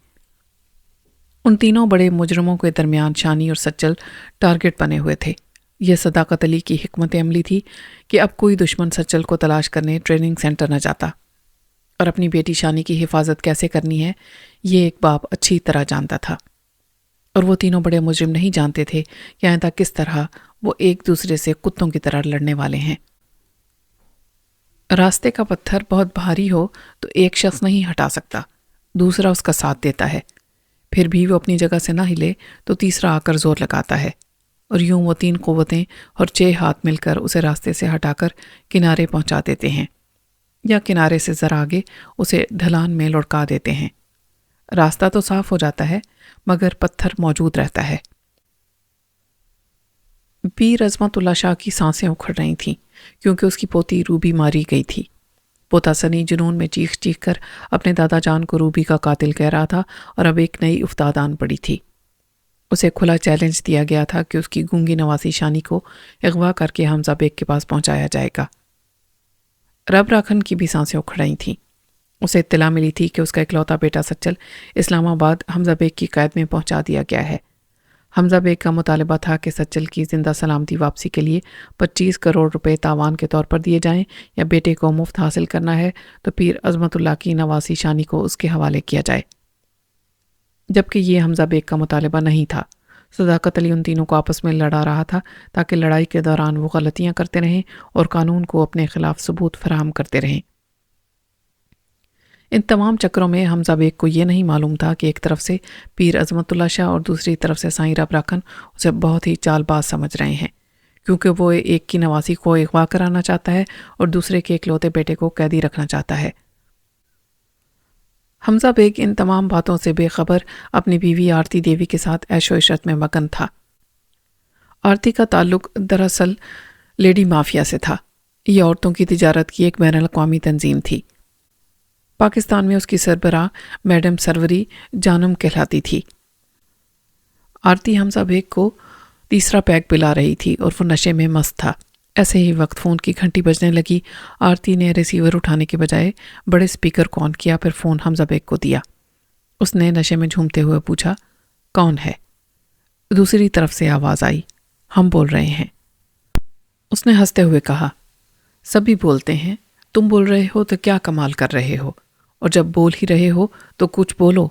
ان تینوں بڑے مجرموں کے درمیان شانی اور سچل ٹارگٹ بنے ہوئے تھے۔ یہ صداقت علی کی حکمت عملی تھی کہ اب کوئی دشمن سچل کو تلاش کرنے ٹریننگ سینٹر نہ جاتا، اور اپنی بیٹی شانی کی حفاظت کیسے کرنی ہے یہ ایک باپ اچھی طرح جانتا تھا، اور وہ تینوں بڑے مجرم نہیں جانتے تھے کہ آئندہ کس طرح وہ ایک دوسرے سے کتوں کی طرح لڑنے والے ہیں۔ راستے کا پتھر بہت بھاری ہو تو ایک شخص نہیں ہٹا سکتا، دوسرا اس کا ساتھ دیتا ہے، پھر بھی وہ اپنی جگہ سے نہ ہلے تو تیسرا آ کر زور لگاتا ہے، اور یوں وہ تین قوتیں اور 6 ہاتھ مل کر اسے راستے سے ہٹا کر کنارے پہنچا دیتے ہیں، یا کنارے سے ذرا آگے اسے ڈھلان میں لڑکا دیتے ہیں۔ راستہ تو صاف ہو جاتا ہے مگر پتھر موجود رہتا ہے۔ پیر عظمت اللہ شاہ کی سانسیں اکھڑ رہی تھیں کیونکہ اس کی پوتی روبی ماری گئی تھی۔ پوتا سنی جنون میں چیخ چیخ کر اپنے دادا جان کو روبی کا قاتل کہہ رہا تھا، اور اب ایک نئی افتاد آن پڑی تھی۔ اسے کھلا چیلنج دیا گیا تھا کہ اس کی گونگی نواسی شانی کو اغوا کر کے حمزہ بیگ کے پاس پہنچایا جائے گا۔ رب راکھن کی بھی سانسیں اکھڑ رہی تھیں۔ اسے اطلاع ملی تھی کہ اس کا اکلوتا بیٹا سچل اسلام آباد حمزہ بیگ کی قید میں پہنچا دیا گیا ہے۔ حمزہ بیگ کا مطالبہ تھا کہ سچل کی زندہ سلامتی واپسی کے لیے 25 کروڑ روپے تاوان کے طور پر دیے جائیں، یا بیٹے کو مفت حاصل کرنا ہے تو پیر عظمت اللہ کی نواسی شانی کو اس کے حوالے کیا جائے، جبکہ یہ حمزہ بیگ کا مطالبہ نہیں تھا۔ صداقت علی ان تینوں کو آپس میں لڑا رہا تھا تاکہ لڑائی کے دوران وہ غلطیاں کرتے رہیں اور قانون کو اپنے خلاف ثبوت فراہم کرتے رہیں۔ ان تمام چکروں میں حمزہ بیگ کو یہ نہیں معلوم تھا کہ ایک طرف سے پیر عظمت اللہ شاہ اور دوسری طرف سے سائیں رب راکھن اسے بہت ہی چال باز سمجھ رہے ہیں، کیونکہ وہ ایک کی نواسی کو اغوا کرانا چاہتا ہے اور دوسرے کے اکلوتے بیٹے کو قیدی رکھنا چاہتا ہے۔ حمزہ بیگ ان تمام باتوں سے بے خبر اپنی بیوی آرتی دیوی کے ساتھ عیش و عشرت میں مگن تھا۔ آرتی کا تعلق دراصل لیڈی مافیا سے تھا۔ یہ عورتوں کی تجارت کی ایک بین الاقوامی تنظیم تھی۔ پاکستان میں اس کی سربراہ میڈم سروری جانم کہلاتی تھی۔ آرتی حمزہ بیگ کو تیسرا پیک پلا رہی تھی اور وہ نشے میں مست تھا۔ ایسے ہی وقت فون کی گھنٹی بجنے لگی۔ آرتی نے ریسیور اٹھانے کے بجائے بڑے سپیکر کو آن کیا، پھر فون حمزہ بیگ کو دیا۔ اس نے نشے میں جھومتے ہوئے پوچھا، کون ہے؟ دوسری طرف سے آواز آئی، ہم بول رہے ہیں۔ اس نے ہنستے ہوئے کہا، سبھی بولتے ہیں، تم بول رہے ہو تو کیا کمال کر رہے ہو، اور جب بول ہی رہے ہو تو کچھ بولو،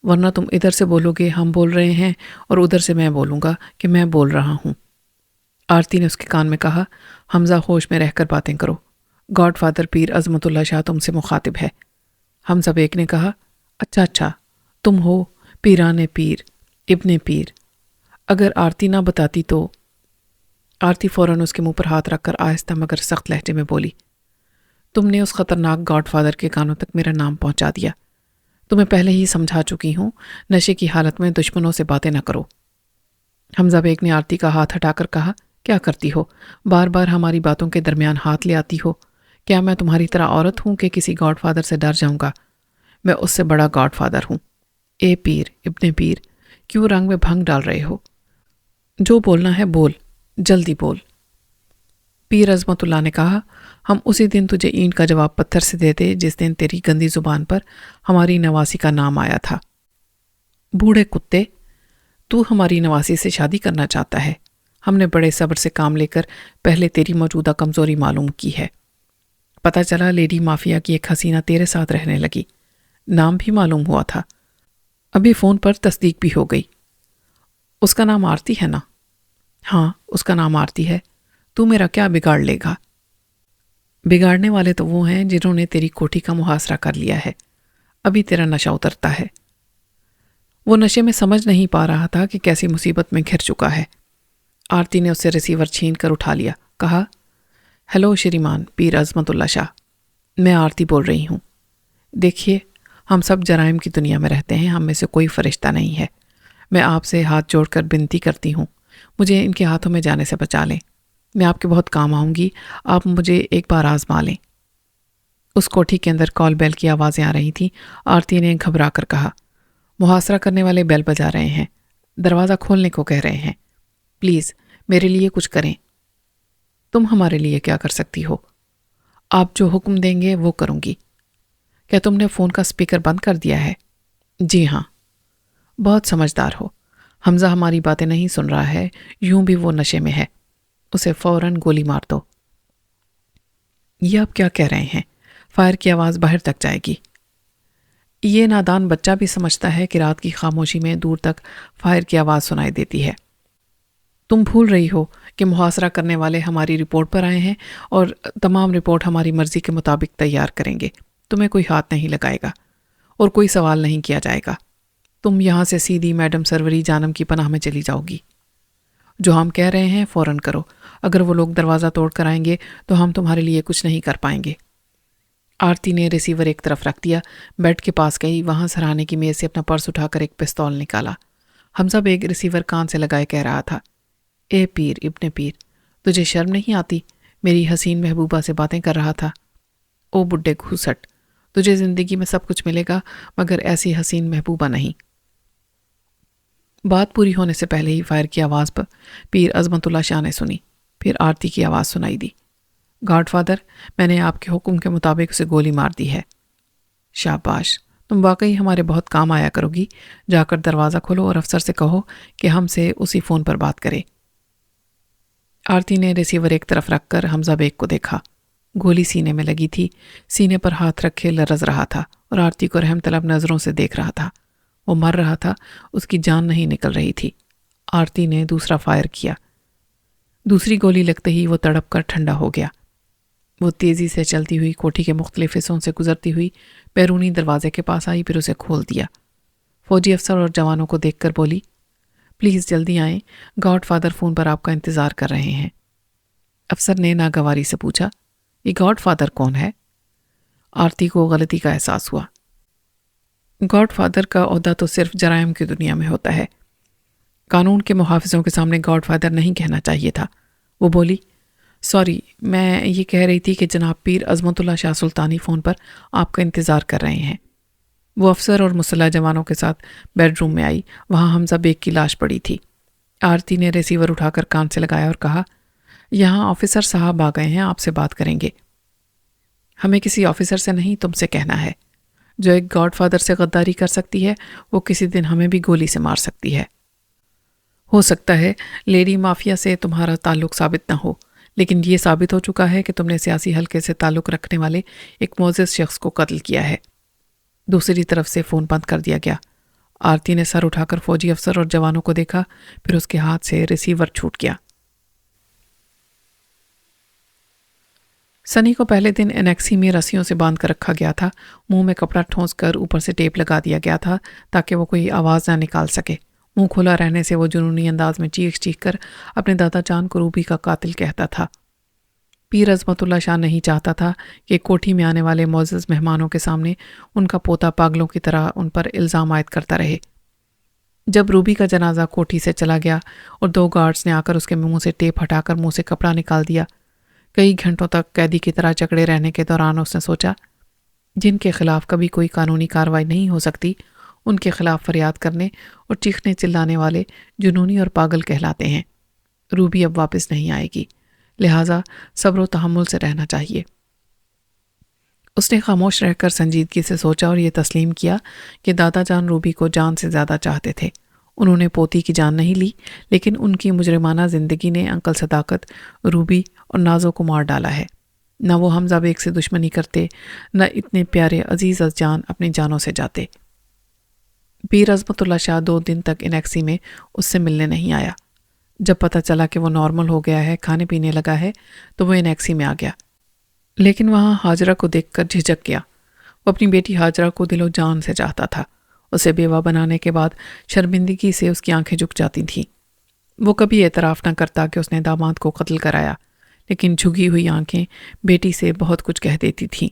ورنہ تم ادھر سے بولو گے ہم بول رہے ہیں اور ادھر سے میں بولوں گا کہ میں بول رہا ہوں۔ آرتی نے اس کے کان میں کہا، حمزہ ہوش میں رہ کر باتیں کرو، گاڈ فادر پیر عظمت اللہ شاہ تم سے مخاطب ہے۔ حمزہ بیگ نے کہا، اچھا تم ہو پیران پیر ابن پیر۔ اگر آرتی نہ بتاتی تو۔ آرتی فوراً اس کے منہ پر ہاتھ رکھ کر آہستہ مگر سخت لہجے میں بولی، تم نے اس خطرناک گاڈ فادر کے کانوں تک میرا نام پہنچا دیا۔ تمہیں پہلے ہی سمجھا چکی ہوں، نشے کی حالت میں دشمنوں سے باتیں نہ کرو۔ حمزہ بیگ نے آرتی کا ہاتھ ہٹا کر کہا، کیا کرتی ہو؟ بار بار ہماری باتوں کے درمیان ہاتھ لے آتی ہو۔ کیا میں تمہاری طرح عورت ہوں کہ کسی گاڈ فادر سے ڈر جاؤں گا؟ میں اس سے بڑا گاڈ فادر ہوں۔ اے پیر ابن پیر، کیوں رنگ میں بھنگ ڈال رہے ہو؟ جو بولنا ہے بول، جلدی بول۔ پیر عظمت اللہ نے کہا، ہم اسی دن تجھے اینٹ کا جواب پتھر سے دیتے جس دن تیری گندی زبان پر ہماری نواسی کا نام آیا تھا۔ بوڑھے کتے، تو ہماری نواسی سے شادی کرنا چاہتا ہے؟ ہم نے بڑے صبر سے کام لے کر پہلے تیری موجودہ کمزوری معلوم کی ہے۔ پتہ چلا لیڈی مافیا کی ایک حسینہ تیرے ساتھ رہنے لگی، نام بھی معلوم ہوا تھا، ابھی فون پر تصدیق بھی ہو گئی۔ اس کا نام آرتی ہے نا؟ ہاں، اس کا نام آرتی ہے۔ تو میرا کیا بگاڑ لے گا؟ بگاڑنے والے تو وہ ہیں جنہوں نے تیری کوٹھی کا محاصرہ کر لیا ہے۔ ابھی تیرا نشہ اترتا ہے۔ وہ نشے میں سمجھ نہیں پا رہا تھا کہ کیسی مصیبت میں گھر چکا ہے۔ آرتی نے اس سے ریسیور چھین کر اٹھا لیا، کہا، ہیلو شریمان پیر عظمت اللہ شاہ، میں آرتی بول رہی ہوں۔ دیکھیے، ہم سب جرائم کی دنیا میں رہتے ہیں، ہم میں سے کوئی فرشتہ نہیں ہے۔ میں آپ سے ہاتھ جوڑ کر بنتی کرتی ہوں، مجھے ان کے ہاتھوں میں جانے سے بچا لیں۔ میں آپ کے بہت کام آؤں گی، آپ مجھے ایک بار آزما لیں۔ اس کوٹھی کے اندر کال بیل کی آوازیں آ رہی تھیں۔ آرتی نے گھبرا کر کہا، محاصرہ کرنے والے بیل بجا رہے ہیں، دروازہ کھولنے کو کہہ رہے ہیں، پلیز میرے لیے کچھ کریں۔ تم ہمارے لیے کیا کر سکتی ہو؟ آپ جو حکم دیں گے وہ کروں گی۔ کیا تم نے فون کا سپیکر بند کر دیا ہے؟ جی ہاں۔ بہت سمجھدار ہو۔ حمزہ ہماری باتیں نہیں سن رہا ہے، یوں بھی وہ نشے میں ہے، اسے فوراً گولی مار دو۔ یہ آپ کیا کہہ رہے ہیں؟ فائر کی آواز باہر تک جائے گی۔ یہ نادان بچہ بھی سمجھتا ہے کہ رات کی خاموشی میں دور تک فائر کی آواز سنائی دیتی ہے۔ تم بھول رہی ہو کہ محاصرہ کرنے والے ہماری رپورٹ پر آئے ہیں اور تمام رپورٹ ہماری مرضی کے مطابق تیار کریں گے۔ تمہیں کوئی ہاتھ نہیں لگائے گا اور کوئی سوال نہیں کیا جائے گا۔ تم یہاں سے سیدھی میڈم سروری جانم کی پناہ میں چلی جاؤ گی۔ جو ہم کہہ رہے ہیں فوراً کرو، اگر وہ لوگ دروازہ توڑ کر آئیں گے تو ہم تمہارے لیے کچھ نہیں کر پائیں گے۔ آرتی نے ریسیور ایک طرف رکھ دیا، بیڈ کے پاس گئی، وہاں سرہانے کی میز سے اپنا پرس اٹھا کر ایک پستول نکالا۔ حمزہ بیگ ریسیور کان سے لگائے کہہ رہا تھا، اے پیر ابن پیر، تجھے شرم نہیں آتی؟ میری حسین محبوبہ سے باتیں کر رہا تھا۔ او بڈھے گھوسٹ، تجھے زندگی میں سب کچھ ملے گا مگر ایسی حسین محبوبہ نہیں۔ بات پوری ہونے سے پہلے ہی فائر کی آواز پر پیر عظمت اللہ شاہ نے سنی، پھر آرتی کی آواز سنائی دی، گاڈ فادر، میں نے آپ کے حکم کے مطابق اسے گولی مار دی ہے۔ شاباش، تم واقعی ہمارے بہت کام آیا کرو گی۔ جا کر دروازہ کھولو اور افسر سے کہو کہ ہم سے اسی فون پر بات کرے۔ آرتی نے ریسیور ایک طرف رکھ کر حمزہ بیگ کو دیکھا۔ گولی سینے میں لگی تھی، سینے پر ہاتھ رکھے لرز رہا تھا اور آرتی کو رحم طلب نظروں سے دیکھ رہا تھا۔ وہ مر رہا تھا، اس کی جان نہیں نکل رہی تھی۔ آرتی نے دوسرا فائر کیا۔ دوسری گولی لگتے ہی وہ تڑپ کر ٹھنڈا ہو گیا۔ وہ تیزی سے چلتی ہوئی کوٹھی کے مختلف حصوں سے گزرتی ہوئی بیرونی دروازے کے پاس آئی، پھر اسے کھول دیا۔ فوجی افسر اور جوانوں کو دیکھ کر بولی، پلیز جلدی آئیں، گاڈ فادر فون پر آپ کا انتظار کر رہے ہیں۔ افسر نے ناگواری سے پوچھا، یہ گاڈ فادر کون ہے؟ آرتی کو غلطی کا احساس ہوا۔ گاڈ فادر کا عہدہ تو صرف جرائم کی دنیا میں ہوتا ہے، قانون کے محافظوں کے سامنے گاڈ فادر نہیں کہنا چاہیے تھا۔ وہ بولی، سوری، میں یہ کہہ رہی تھی کہ جناب پیر عظمت اللہ شاہ سلطانی فون پر آپ کا انتظار کر رہے ہیں۔ وہ افسر اور مسلح جوانوں کے ساتھ بیڈ روم میں آئی، وہاں حمزہ بیگ کی لاش پڑی تھی۔ آرتی نے ریسیور اٹھا کر کان سے لگایا اور کہا، یہاں آفیسر صاحب آ گئے ہیں، آپ سے بات کریں گے۔ ہمیں کسی آفیسر سے نہیں، تم سے کہنا ہے۔ جو ایک گاڈ فادر سے غداری کر سکتی ہے وہ کسی دن ہمیں بھی گولی سے مار سکتی ہے۔ ہو سکتا ہے لیڈی مافیا سے تمہارا تعلق ثابت نہ ہو، لیکن یہ ثابت ہو چکا ہے کہ تم نے سیاسی حلقے سے تعلق رکھنے والے ایک معزز شخص کو قتل کیا ہے۔ دوسری طرف سے فون بند کر دیا گیا۔ آرتی نے سر اٹھا کر فوجی افسر اور جوانوں کو دیکھا، پھر اس کے ہاتھ سے ریسیور چھوٹ گیا۔ سنی کو پہلے دن انیکسی میں رسیوں سے باندھ کر رکھا گیا تھا، منہ میں کپڑا ٹھونس کر اوپر سے ٹیپ لگا دیا گیا تھا تاکہ وہ کوئی آواز نہ نکال سکے۔ منہ کھلا رہنے سے وہ جنونی انداز میں چیخ چیخ کر اپنے دادا جان کو روبی کا قاتل کہتا تھا۔ پیر عظمت اللہ شاہ نہیں چاہتا تھا کہ کوٹھی میں آنے والے معزز مہمانوں کے سامنے ان کا پوتا پاگلوں کی طرح ان پر الزام عائد کرتا رہے۔ جب روبی کا جنازہ کوٹھی سے چلا گیا اور 2 گارڈز نے آ کر اس کے منہ سے ٹیپ ہٹا کر منہ سے کپڑا نکال دیا، کئی گھنٹوں تک قیدی کی طرح جکڑے رہنے کے دوران اس نے سوچا، جن کے خلاف کبھی کوئی قانونی کارروائی نہیں ہو سکتی، ان کے خلاف فریاد کرنے اور چیخنے چلانے والے جنونی اور پاگل کہلاتے ہیں۔ روبی اب واپس نہیں آئے گی، لہٰذا صبر و تحمل سے رہنا چاہیے۔ اس نے خاموش رہ کر سنجیدگی سے سوچا اور یہ تسلیم کیا کہ دادا جان روبی کو جان سے زیادہ چاہتے تھے۔ انہوں نے پوتی کی جان نہیں لی، لیکن ان کی مجرمانہ زندگی نے انکل صداقت، روبی اور نازو کو مار ڈالا ہے۔ نہ وہ حمزہ بیگ سے دشمنی کرتے، نہ اتنے پیارے عزیز از جان اپنی جانوں سے جاتے۔ پیر عظمت اللہ شاہ 2 دن تک انیکسی میں اس سے ملنے نہیں آیا۔ جب پتہ چلا کہ وہ نارمل ہو گیا ہے، کھانے پینے لگا ہے، تو وہ انیکسی میں آ گیا، لیکن وہاں ہاجرہ کو دیکھ کر جھجک گیا۔ وہ اپنی بیٹی ہاجرہ کو دل و جان سے چاہتا تھا۔ اسے بیوہ بنانے کے بعد شرمندگی سے اس کی آنکھیں جھک جاتی تھیں۔ وہ کبھی اعتراف نہ کرتا کہ اس نے داماد کو قتل کرایا، لیکن جھگی ہوئی آنکھیں بیٹی سے بہت کچھ کہہ دیتی تھیں۔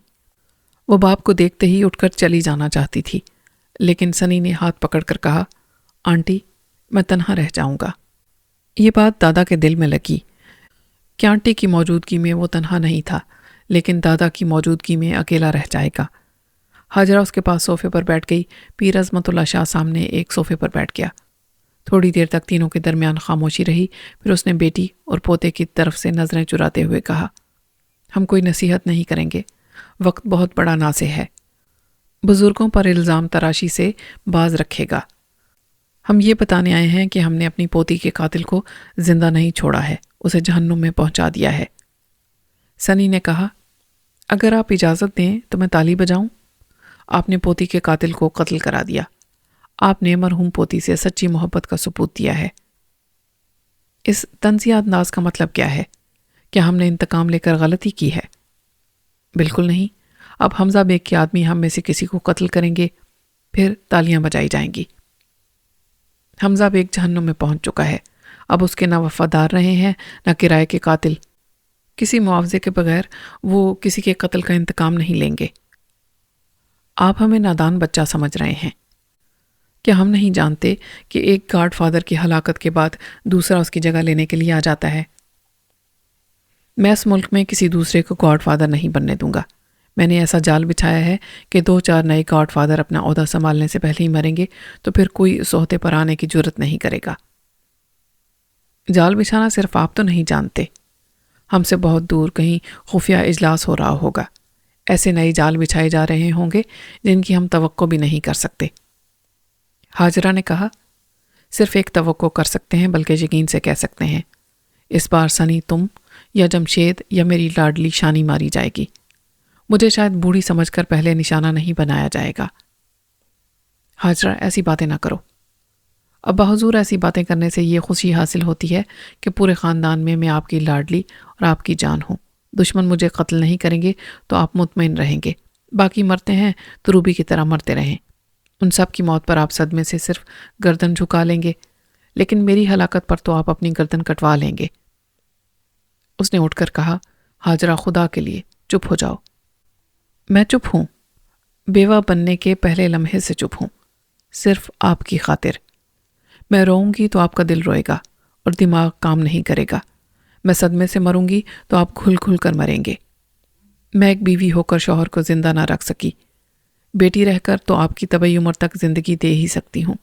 وہ باپ کو دیکھتے ہی اٹھ کر چلی جانا چاہتی تھی، لیکن سنی نے ہاتھ پکڑ کر کہا، آنٹی میں تنہا رہ جاؤں گا۔ یہ بات دادا کے دل میں لگی کہ آنٹی کی موجودگی میں وہ تنہا نہیں تھا، لیکن دادا کی موجودگی میں اکیلا رہ جائے گا۔ ہاجرہ اس کے پاس صوفے پر بیٹھ گئی۔ پیر عظمت اللہ شاہ سامنے ایک صوفے پر بیٹھ گیا۔ تھوڑی دیر تک تینوں کے درمیان خاموشی رہی، پھر اس نے بیٹی اور پوتے کی طرف سے نظریں چراتے ہوئے کہا، ہم کوئی نصیحت نہیں کریں گے، وقت بہت بڑا نازع ہے، بزرگوں پر الزام تراشی سے باز رکھے گا۔ ہم یہ بتانے آئے ہیں کہ ہم نے اپنی پوتی کے قاتل کو زندہ نہیں چھوڑا ہے، اسے جہنم میں پہنچا دیا ہے۔ سنی نے کہا، اگر آپ اجازت دیں تو میں تالی بجاؤں؟ آپ نے پوتی کے قاتل کو قتل کرا دیا۔ آپ نے مرحوم پوتی سے سچی محبت کا ثبوت دیا ہے۔ اس طنزیہ انداز کا مطلب کیا ہے؟ کیا ہم نے انتقام لے کر غلطی کی ہے؟ بالکل نہیں۔ اب حمزہ بیگ کے آدمی ہم میں سے کسی کو قتل کریں گے، پھر تالیاں بجائی جائیں گی۔ حمزہ بیگ جہنم میں پہنچ چکا ہے، اب اس کے نہ وفادار رہے ہیں نہ کرائے کے قاتل۔ کسی معاوضے کے بغیر وہ کسی کے قتل کا انتقام نہیں لیں گے۔ آپ ہمیں نادان بچہ سمجھ رہے ہیں۔ کیا ہم نہیں جانتے کہ ایک گاڈ فادر کی ہلاکت کے بعد دوسرا اس کی جگہ لینے کے لیے آ جاتا ہے؟ میں اس ملک میں کسی دوسرے کو گاڈ فادر نہیں بننے دوں گا۔ میں نے ایسا جال بچھایا ہے کہ 2-4 نئے گاڈ فادر اپنا عہدہ سنبھالنے سے پہلے ہی مریں گے، تو پھر کوئی اس عہدے پر آنے کی جرت نہیں کرے گا۔ جال بچھانا صرف آپ تو نہیں جانتے، ہم سے بہت دور کہیں خفیہ اجلاس ہو رہا ہوگا۔ ایسے نئے جال بچھائے جا رہے ہوں گے جن کی ہم توقع بھی نہیں کر سکتے۔ ہاجرہ نے کہا، صرف ایک توقع کر سکتے ہیں، بلکہ یقین سے کہہ سکتے ہیں، اس بار سنی تم یا جمشید یا میری لاڈلی شانی ماری جائے گی۔ مجھے شاید بوڑھی سمجھ کر پہلے نشانہ نہیں بنایا جائے گا۔ ہاجرہ ایسی باتیں نہ کرو۔ ابا حضور، ایسی باتیں کرنے سے یہ خوشی حاصل ہوتی ہے کہ پورے خاندان میں آپ کی لاڈلی اور آپ کی جان ہوں۔ دشمن مجھے قتل نہیں کریں گے تو آپ مطمئن رہیں گے۔ باقی مرتے ہیں تو روبی کی طرح مرتے رہیں۔ ان سب کی موت پر آپ صدمے سے صرف گردن جھکا لیں گے، لیکن میری ہلاکت پر تو آپ اپنی گردن کٹوا لیں گے۔ اس نے اٹھ کر کہا، ہاجرہ خدا کے لیے چپ ہو جاؤ۔ میں چپ ہوں، بیوہ بننے کے پہلے لمحے سے چپ ہوں، صرف آپ کی خاطر۔ میں روؤں گی تو آپ کا دل روئے گا اور دماغ کام نہیں کرے گا۔ میں صدمے سے مروں گی تو آپ کھل کھل کر مریں گے۔ میں ایک بیوی ہو کر شوہر کو زندہ نہ رکھ سکی، بیٹی رہ کر تو آپ کی طبعی عمر تک زندگی دے ہی سکتی ہوں۔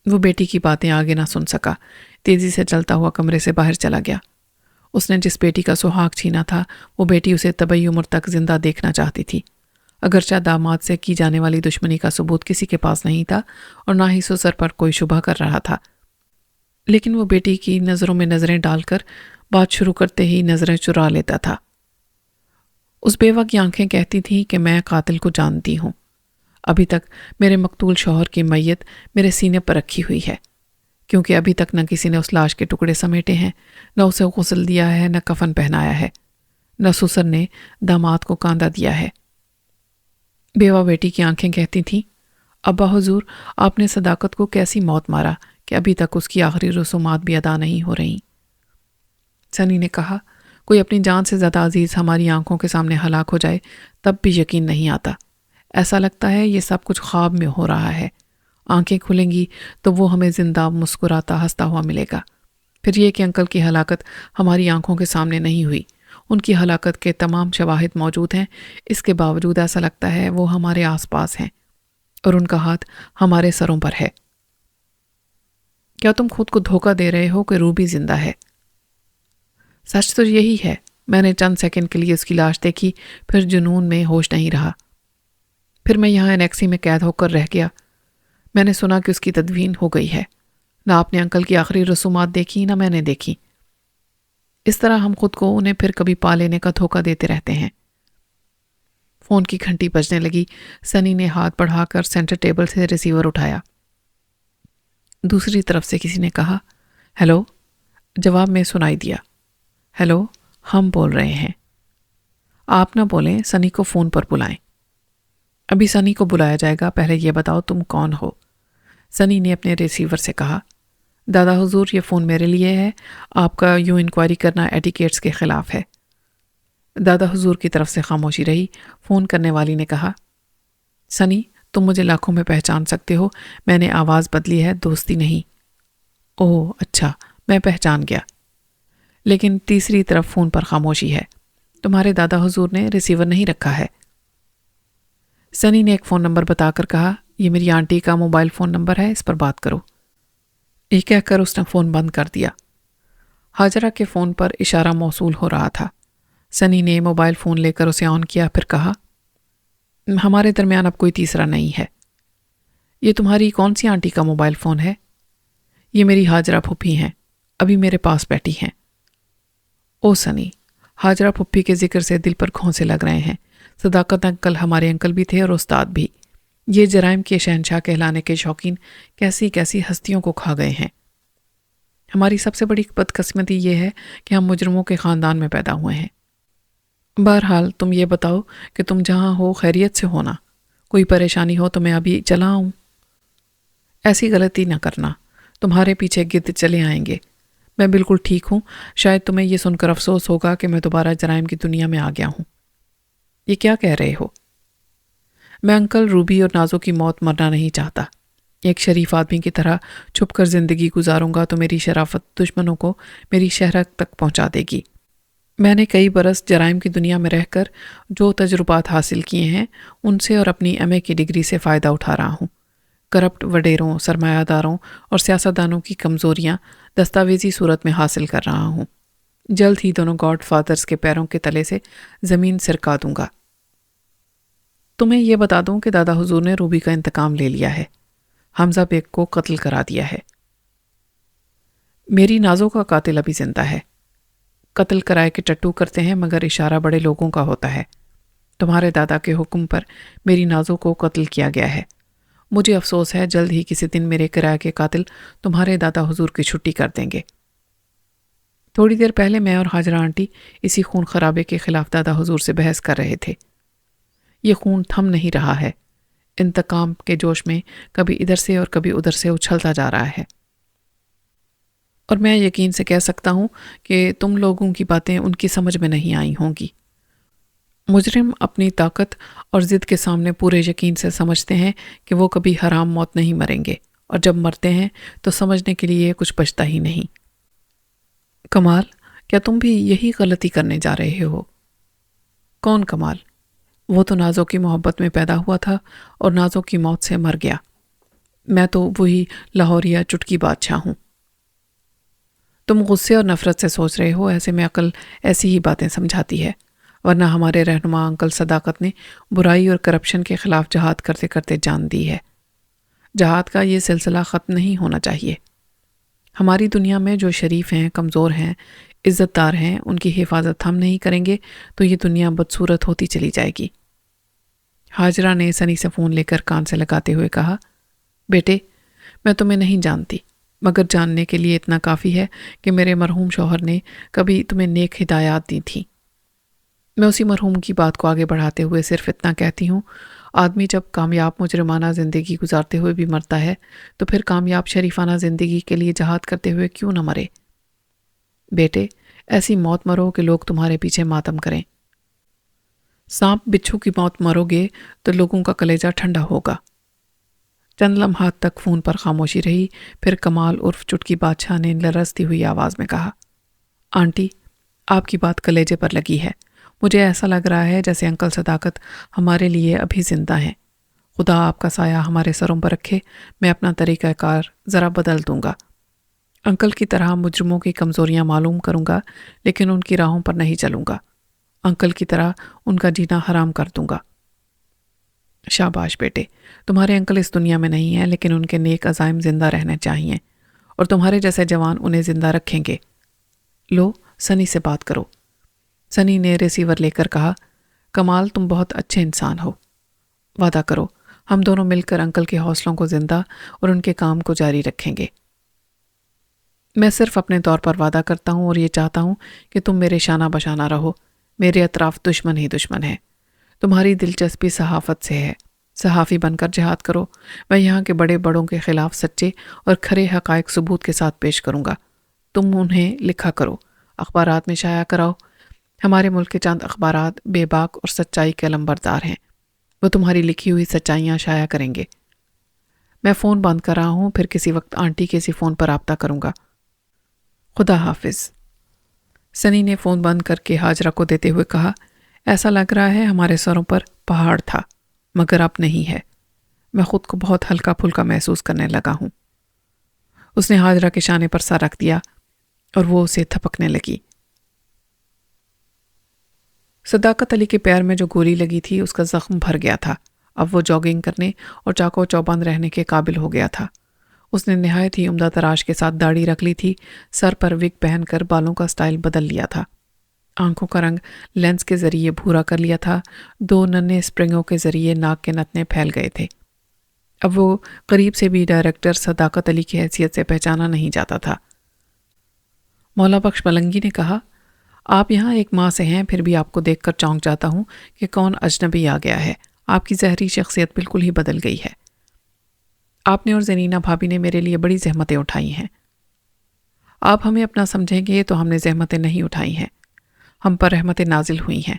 وہ بیٹی کی باتیں آگے نہ سن سکا، تیزی سے چلتا ہوا کمرے سے باہر چلا گیا۔ اس نے جس بیٹی کا سہاگ چھینا تھا، وہ بیٹی اسے طبعی عمر تک زندہ دیکھنا چاہتی تھی۔ اگرچہ داماد سے کی جانے والی دشمنی کا ثبوت کسی کے پاس نہیں تھا اور نہ ہی سسر پر کوئی شبہ کر رہا تھا، لیکن وہ بیٹی کی نظروں میں نظریں ڈال کر بات شروع کرتے ہی نظریں چرا لیتا تھا۔ اس بیوہ کی آنکھیں کہتی تھیں کہ میں قاتل کو جانتی ہوں۔ ابھی تک میرے مقتول شوہر کی میت میرے سینے پر رکھی ہوئی ہے، کیونکہ ابھی تک نہ کسی نے اس لاش کے ٹکڑے سمیٹے ہیں، نہ اسے غسل دیا ہے، نہ کفن پہنایا ہے، نہ سسر نے داماد کو کاندھا دیا ہے۔ بیوہ بیٹی کی آنکھیں کہتی تھیں، ابا حضور، آپ نے صداقت کو کیسی موت مارا کہ ابھی تک اس کی آخری رسومات بھی ادا نہیں ہو رہی؟ سنی نے کہا، کوئی اپنی جان سے زیادہ عزیز ہماری آنکھوں کے سامنے ہلاک ہو جائے تب بھی یقین نہیں آتا۔ ایسا لگتا ہے یہ سب کچھ خواب میں ہو رہا ہے۔ آنکھیں کھلیں گی تو وہ ہمیں زندہ مسکراتا ہنستا ہوا ملے گا۔ پھر یہ کہ انکل کی ہلاکت ہماری آنکھوں کے سامنے نہیں ہوئی، ان کی ہلاکت کے تمام شواہد موجود ہیں، اس کے باوجود ایسا لگتا ہے وہ ہمارے آس پاس ہیں اور ان کا ہاتھ ہمارے سروں پر ہے۔ کیا تم خود کو دھوکہ دے رہے ہو کہ روبی زندہ ہے؟ سچ تو یہی ہے، میں نے چند سیکنڈ کے لیے اس کی لاش دیکھی، پھر جنون میں ہوش نہیں رہا۔ پھر میں یہاں انیکسی میں قید ہو کر رہ گیا۔ میں نے سنا کہ اس کی تدفین ہو گئی ہے۔ نہ آپ نے انکل کی آخری رسومات دیکھی، نہ میں نے دیکھی۔ اس طرح ہم خود کو انہیں پھر کبھی پا لینے کا دھوکہ دیتے رہتے ہیں۔ فون کی گھنٹی بجنے لگی۔ سنی نے ہاتھ بڑھا کر سینٹر ٹیبل سے ریسیور اٹھایا۔ دوسری طرف سے کسی نے کہا، ہیلو۔ جواب میں سنائی دیا، ہیلو، ہم بول رہے ہیں۔ آپ نہ بولیں، سنی کو فون پر بلائیں۔ ابھی سنی کو بلایا جائے گا، پہلے یہ بتاؤ تم کون ہو؟ سنی نے اپنے ریسیور سے کہا، دادا حضور یہ فون میرے لیے ہے، آپ کا یوں انکوائری کرنا ایٹیکیٹس کے خلاف ہے۔ دادا حضور کی طرف سے خاموشی رہی۔ فون کرنے والی نے کہا، سنی تم مجھے لاکھوں میں پہچان سکتے ہو، میں نے آواز بدلی ہے، دوستی نہیں۔ اوہ اچھا، میں پہچان گیا۔ لیکن تیسری طرف فون پر خاموشی ہے۔ تمہارے دادا حضور نے ریسیور نہیں رکھا ہے۔ سنی نے ایک فون نمبر بتا کر کہا، یہ میری آنٹی کا موبائل فون نمبر ہے، اس پر بات کرو۔ یہ کہہ کر اس نے فون بند کر دیا۔ ہاجرہ کے فون پر اشارہ موصول ہو رہا تھا۔ سنی نے موبائل فون لے کر اسے آن کیا، پھر کہا، ہمارے درمیان اب کوئی تیسرا نہیں ہے۔ یہ تمہاری کون سی آنٹی کا موبائل فون ہے؟ یہ میری ہاجرہ پھوپھی ہیں، ابھی میرے پاس بیٹھی ہیں۔ او سنی، ہاجرہ پھوپھی کے ذکر سے دل پر گھونسے لگ رہے ہیں۔ صداقت انکل ہمارے انکل بھی تھے اور استاد بھی۔ یہ جرائم کے شہنشاہ کہلانے کے شوقین کیسی کیسی ہستیوں کو کھا گئے ہیں۔ ہماری سب سے بڑی بدقسمتی یہ ہے کہ ہم مجرموں کے خاندان میں پیدا ہوئے ہیں۔ بہرحال تم یہ بتاؤ کہ تم جہاں ہو خیریت سے ہونا، کوئی پریشانی ہو تو میں ابھی چلا آؤں۔ ایسی غلطی نہ کرنا، تمہارے پیچھے گرد چلے آئیں گے۔ میں بالکل ٹھیک ہوں، شاید تمہیں یہ سن کر افسوس ہوگا کہ میں دوبارہ جرائم کی دنیا میں آ گیا ہوں۔ یہ کیا کہہ رہے ہو؟ میں انکل، روبی اور نازو کی موت مرنا نہیں چاہتا۔ ایک شریف آدمی کی طرح چھپ کر زندگی گزاروں گا تو میری شرافت دشمنوں کو میری شہرت تک پہنچا دے گی۔ میں نے کئی برس جرائم کی دنیا میں رہ کر جو تجربات حاصل کیے ہیں ان سے اور اپنی ایم اے کی ڈگری سے فائدہ اٹھا رہا ہوں۔ کرپٹ وڈیروں، سرمایہ داروں اور سیاستدانوں کی کمزوریاں دستاویزی صورت میں حاصل کر رہا ہوں۔ جلد ہی دونوں گاڈ فادرز کے پیروں کے تلے سے زمین سرکا دوں گا۔ تمہیں یہ بتا دوں کہ دادا حضور نے روبی کا انتقام لے لیا ہے، حمزہ بیگ کو قتل کرا دیا ہے۔ میری نازو کا قاتل ابھی زندہ ہے۔ قتل کرائے کے ٹٹو کرتے ہیں مگر اشارہ بڑے لوگوں کا ہوتا ہے۔ تمہارے دادا کے حکم پر میری نازو کو قتل کیا گیا ہے۔ مجھے افسوس ہے، جلد ہی کسی دن میرے کرائے کے قاتل تمہارے دادا حضور کی چھٹی کر دیں گے۔ تھوڑی دیر پہلے میں اور ہاجرہ آنٹی اسی خون خرابے کے خلاف دادا حضور سے بحث کر رہے تھے۔ یہ خون تھم نہیں رہا ہے، انتقام کے جوش میں کبھی ادھر سے اور کبھی ادھر سے اچھلتا جا رہا ہے۔ اور میں یقین سے کہہ سکتا ہوں کہ تم لوگوں کی باتیں ان کی سمجھ میں نہیں آئی ہوں گی۔ مجرم اپنی طاقت اور ضد کے سامنے پورے یقین سے سمجھتے ہیں کہ وہ کبھی حرام موت نہیں مریں گے، اور جب مرتے ہیں تو سمجھنے کے لیے کچھ بچتا ہی نہیں۔ کمال، کیا تم بھی یہی غلطی کرنے جا رہے ہو؟ کون کمال؟ وہ تو نازو کی محبت میں پیدا ہوا تھا اور نازو کی موت سے مر گیا۔ میں تو وہی لاہوریا چٹکی بادشاہ ہوں۔ تم غصے اور نفرت سے سوچ رہے ہو، ایسے میں عقل ایسی ہی باتیں سمجھاتی ہے، ورنہ ہمارے رہنما انکل صداقت نے برائی اور کرپشن کے خلاف جہاد کرتے کرتے جان دی ہے۔ جہاد کا یہ سلسلہ ختم نہیں ہونا چاہیے۔ ہماری دنیا میں جو شریف ہیں، کمزور ہیں، عزت دار ہیں، ان کی حفاظت ہم نہیں کریں گے تو یہ دنیا بدصورت ہوتی چلی جائے گی۔ ہاجرہ نے سنی سے فون لے کر کان سے لگاتے ہوئے کہا، بیٹے، میں تمہیں نہیں جانتی، مگر جاننے کے لیے اتنا کافی ہے کہ میرے مرحوم شوہر نے کبھی تمہیں نیک ہدایات دی تھیں۔ میں اسی مرحوم کی بات کو آگے بڑھاتے ہوئے صرف اتنا کہتی ہوں، آدمی جب کامیاب مجرمانہ زندگی گزارتے ہوئے بھی مرتا ہے تو پھر کامیاب شریفانہ زندگی کے لیے جہاد کرتے ہوئے کیوں نہ مرے؟ بیٹے، ایسی موت مرو کہ لوگ تمہارے پیچھے ماتم کریں۔ سانپ بچھو کی موت مرو گے تو لوگوں کا کلیجہ ٹھنڈا ہوگا۔ چند لمحات تک فون پر خاموشی رہی، پھر کمال عرف چٹکی بادشاہ نے لرزتی ہوئی آواز میں کہا، آنٹی، آپ کی بات کلیجے پر لگی ہے۔ مجھے ایسا لگ رہا ہے جیسے انکل صداقت ہمارے لیے ابھی زندہ ہیں۔ خدا آپ کا سایہ ہمارے سروں پر رکھے، میں اپنا طریقہ کار ذرا بدل دوں گا۔ انکل کی طرح مجرموں کی کمزوریاں معلوم کروں گا، لیکن ان کی راہوں پر نہیں چلوں گا۔ انکل کی طرح ان کا جینا حرام کر دوں گا۔ شاباش بیٹے، تمہارے انکل اس دنیا میں نہیں ہیں، لیکن ان کے نیک عزائم زندہ رہنے چاہیے، اور تمہارے جیسے جوان انہیں زندہ رکھیں گے۔ لو، سنی سے بات کرو۔ سنی نے ریسیور لے کر کہا، کمال تم بہت اچھے انسان ہو، وعدہ کرو ہم دونوں مل کر انکل کے حوصلوں کو زندہ اور ان کے کام کو جاری رکھیں گے۔ میں صرف اپنے طور پر وعدہ کرتا ہوں اور یہ چاہتا ہوں کہ تم میرے شانہ بشانہ رہو۔ میرے اطراف دشمن ہی دشمن ہے۔ تمہاری دلچسپی صحافت سے ہے، صحافی بن کر جہاد کرو۔ میں یہاں کے بڑے بڑوں کے خلاف سچے اور کھرے حقائق ثبوت کے ساتھ پیش کروں گا۔ تم انہیں لکھا کرو، اخبارات میں شائع کراؤ۔ ہمارے ملک کے چند اخبارات بے باک اور سچائی کے علمبردار ہیں، وہ تمہاری لکھی ہوئی سچائیاں شائع کریں گے۔ میں فون بند کر رہا ہوں، پھر کسی وقت آنٹی کے اسی فون پر رابطہ کروں گا۔ خدا حافظ۔ سنی نے فون بند کر کے ہاجرہ کو دیتے ہوئے کہا، ایسا لگ رہا ہے ہمارے سروں پر پہاڑ تھا، مگر اب نہیں ہے۔ میں خود کو بہت ہلکا پھلکا محسوس کرنے لگا ہوں۔ اس نے ہاجرہ کے شانے پر سر رکھ دیا اور وہ اسے تھپکنے لگی۔ صداقت علی کے پیر میں جو گولی لگی تھی اس کا زخم بھر گیا تھا۔ اب وہ جاگنگ کرنے اور چاقو چوبند رہنے کے قابل ہو گیا تھا۔ اس نے نہایت ہی عمدہ تراش کے ساتھ داڑھی رکھ لی تھی، سر پر وگ پہن کر بالوں کا سٹائل بدل لیا تھا، آنکھوں کا رنگ لینس کے ذریعے بھورا کر لیا تھا، دو ننھے سپرنگوں کے ذریعے ناک کے نتنے پھیل گئے تھے۔ اب وہ قریب سے بھی ڈائریکٹر صداقت علی کی حیثیت سے پہچانا نہیں جاتا تھا۔ مولا بخش ملنگی نے کہا، آپ یہاں ایک ماہ سے ہیں، پھر بھی آپ کو دیکھ کر چونک جاتا ہوں کہ کون اجنبی آ گیا ہے۔ آپ کی زہری شخصیت بالکل ہی بدل گئی ہے۔ آپ نے اور زنینہ بھابی نے میرے لیے بڑی زحمتیں اٹھائی ہیں۔ آپ ہمیں اپنا سمجھیں گے تو ہم نے زحمتیں نہیں اٹھائی ہیں، ہم پر رحمتیں نازل ہوئی ہیں۔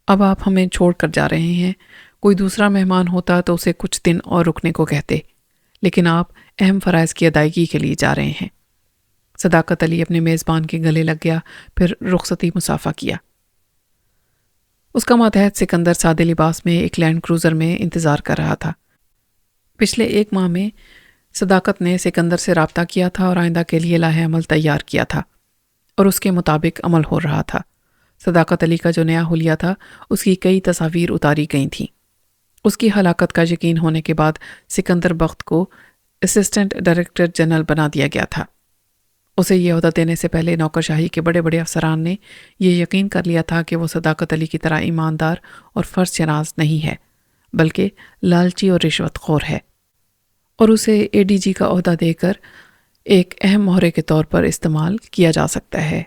اب آپ ہمیں چھوڑ کر جا رہے ہیں۔ کوئی دوسرا مہمان ہوتا تو اسے کچھ دن اور رکنے کو کہتے، لیکن آپ اہم فرائض کی ادائیگی کے لیے جا رہے ہیں۔ صداقت علی اپنے میزبان کے گلے لگ گیا، پھر رخصتی مصافحہ کیا۔ اس کا ماتحت سکندر سادے لباس میں ایک لینڈ کروزر میں انتظار کر رہا تھا۔ پچھلے ایک ماہ میں صداقت نے سکندر سے رابطہ کیا تھا اور آئندہ کے لیے لاہ عمل تیار کیا تھا، اور اس کے مطابق عمل ہو رہا تھا۔ صداقت علی کا جو نیا حلیہ تھا، اس کی کئی تصاویر اتاری گئی تھیں۔ اس کی ہلاکت کا یقین ہونے کے بعد سکندر بخت کو اسسٹنٹ ڈائریکٹر جنرل بنا دیا گیا تھا۔ اسے یہ عہدہ دینے سے پہلے نوکرشاہی کے بڑے بڑے افسران نے یہ یقین کر لیا تھا کہ وہ صداقت علی کی طرح ایماندار اور فرض شناس نہیں ہے، بلکہ لالچی اور رشوت خور ہے، اور اسے اے ڈی جی کا عہدہ دے کر ایک اہم مہرے کے طور پر استعمال کیا جا سکتا ہے۔